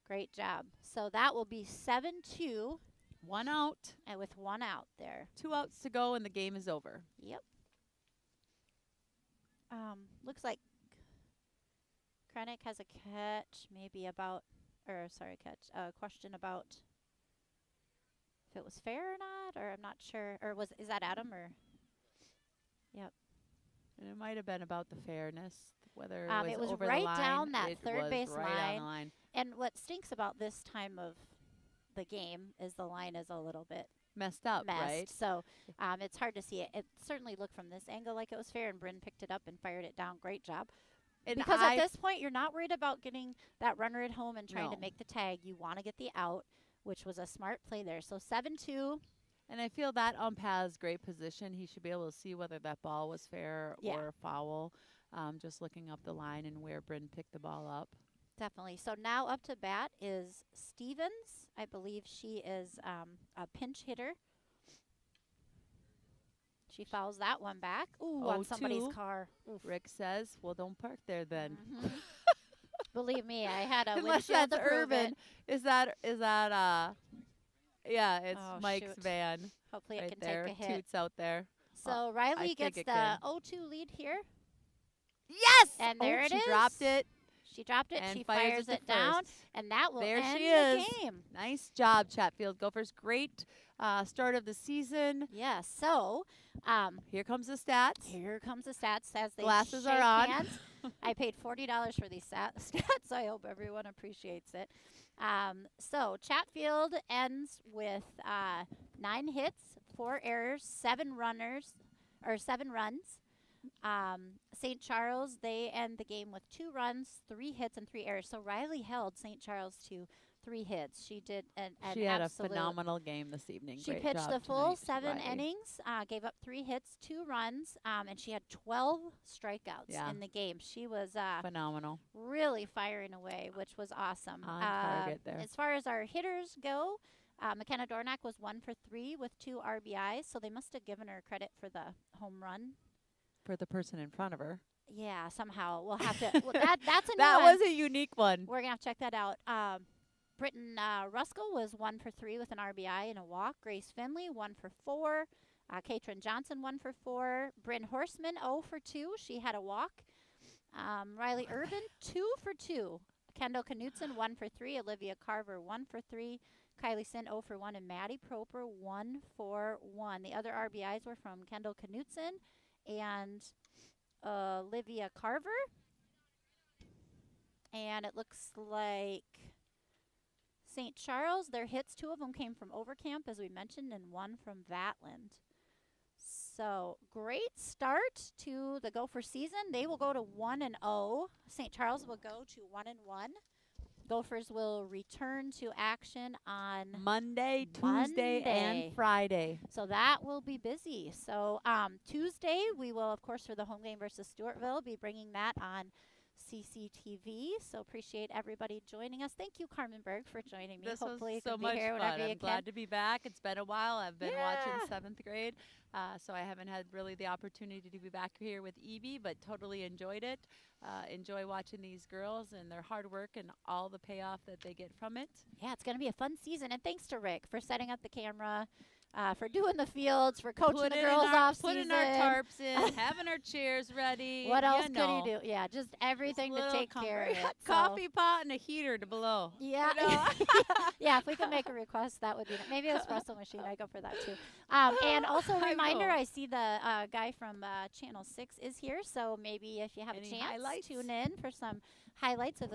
Great job. So that will be 7-2, 1 out. and with 1 out there. 2 outs to go, and the game is over. Yep. Looks like Krennic has a catch, maybe about, question about if it was fair or not, or I'm not sure. Or is that Adam or? Yep. And it might have been about the fairness, whether It it was over right the line. down that It third was base right on line. the line. And what stinks about this time of the game is the line is a little bit Messed up, messed. right? So it's hard to see it. It certainly looked from this angle like it was fair, and Bryn picked it up and fired it down. Great job. And Because at this point, you're not worried about getting that runner at home and trying to No. make the tag. You want to get the out, which was a smart play there. So 7-2. And I feel that ump has great position. He should be able to see whether that ball was fair Yeah. or foul. Just looking up the line and where Bryn picked the ball up. Definitely. So now up to bat is Stevens. I believe she is a pinch hitter. She fouls that one back. Ooh, on somebody's 0-2. car. Oof. Rick says, well, don't park there then. Mhm. Believe me, I had a Unless windshield that's to prove Urban. it. Is that yeah, it's Oh, Mike's shoot. van Hopefully it right can there. take a hit. Toots out there. So Riley think gets it the can. 0-2 lead here. Yes! And there it she is. dropped it. She dropped it. And she fires fires it it to down, first. and that will There end she the is. game. Nice job, Chatfield Gophers. Great start of the season. Yes. So Here comes the stats. here comes the stats as they Glasses shake are on. hands. I paid $40 for these stats, so I hope everyone appreciates it. So Chatfield ends with 9 hits, 4 errors, 7 runs. St. Charles, they end the game with 2 runs, 3 hits, and 3 errors. So Riley held St. Charles to 3 hits. She did an She had absolute a phenomenal game this evening. She Great pitched job the full tonight, 7 Riley. innings, gave up 3 hits, 2 runs, and she had 12 strikeouts Yeah. in the game. She was Phenomenal. really firing away, which was awesome. On target there. As far as our hitters go, McKenna Dornack was 1 for 3 with 2 RBIs, so they must have given her credit for the home run. For the person in front of her. Yeah, somehow we'll have to. Well, that's a new That one. was a unique one. We're gonna have to check that out. Britton Ruskell was 1 for 3 with an RBI and a walk. Grace Finley 1 for 4. Katrin Johnson 1 for 4. Bryn Horseman 0 for 2. She had a walk. Riley Urban 2 for 2. Kendall Knutson 1 for 3. Olivia Carver 1 for 3. Kylie Sin 0 for 1, and Maddie Proper 1 for 1. The other RBIs were from Kendall Knutson and Olivia Carver. And it looks like St. Charles, their hits, 2 of them came from Overcamp, as we mentioned, and 1 from Vatland. So great start to the Gopher season. They will go to 1-0. St. Charles will go to 1-1. Gophers will return to action on Monday, Tuesday, and Monday. Friday. So that will be busy. So Tuesday, we will, of course, for the home game versus Stewartville, be bringing that on CCTV. So appreciate everybody joining us. Thank you, Carmen Berg, for joining me. This Hopefully was you so can be much here fun. whenever you I'm can. glad to be back. It's been a while. I've been watching Yeah. 7th grade, so I haven't had really the opportunity to be back here with Evie, but totally enjoyed it. Enjoy watching these girls and their hard work and all the payoff that they get from it. Yeah, it's going to be a fun season. And thanks to Rick for setting up the camera, for doing the fields, for coaching the girls off putting season. our tarps in, having our chairs ready. What else you could know. he do? Yeah, just everything to take care of it. So. Coffee pot and a heater to blow. Yeah. You know? Yeah, if we can make a request, that would be maybe an espresso machine. I go for that too. And also a I reminder, will. I see the guy from Channel 6 is here, so maybe if you have Any a chance, highlights? tune in for some highlights of the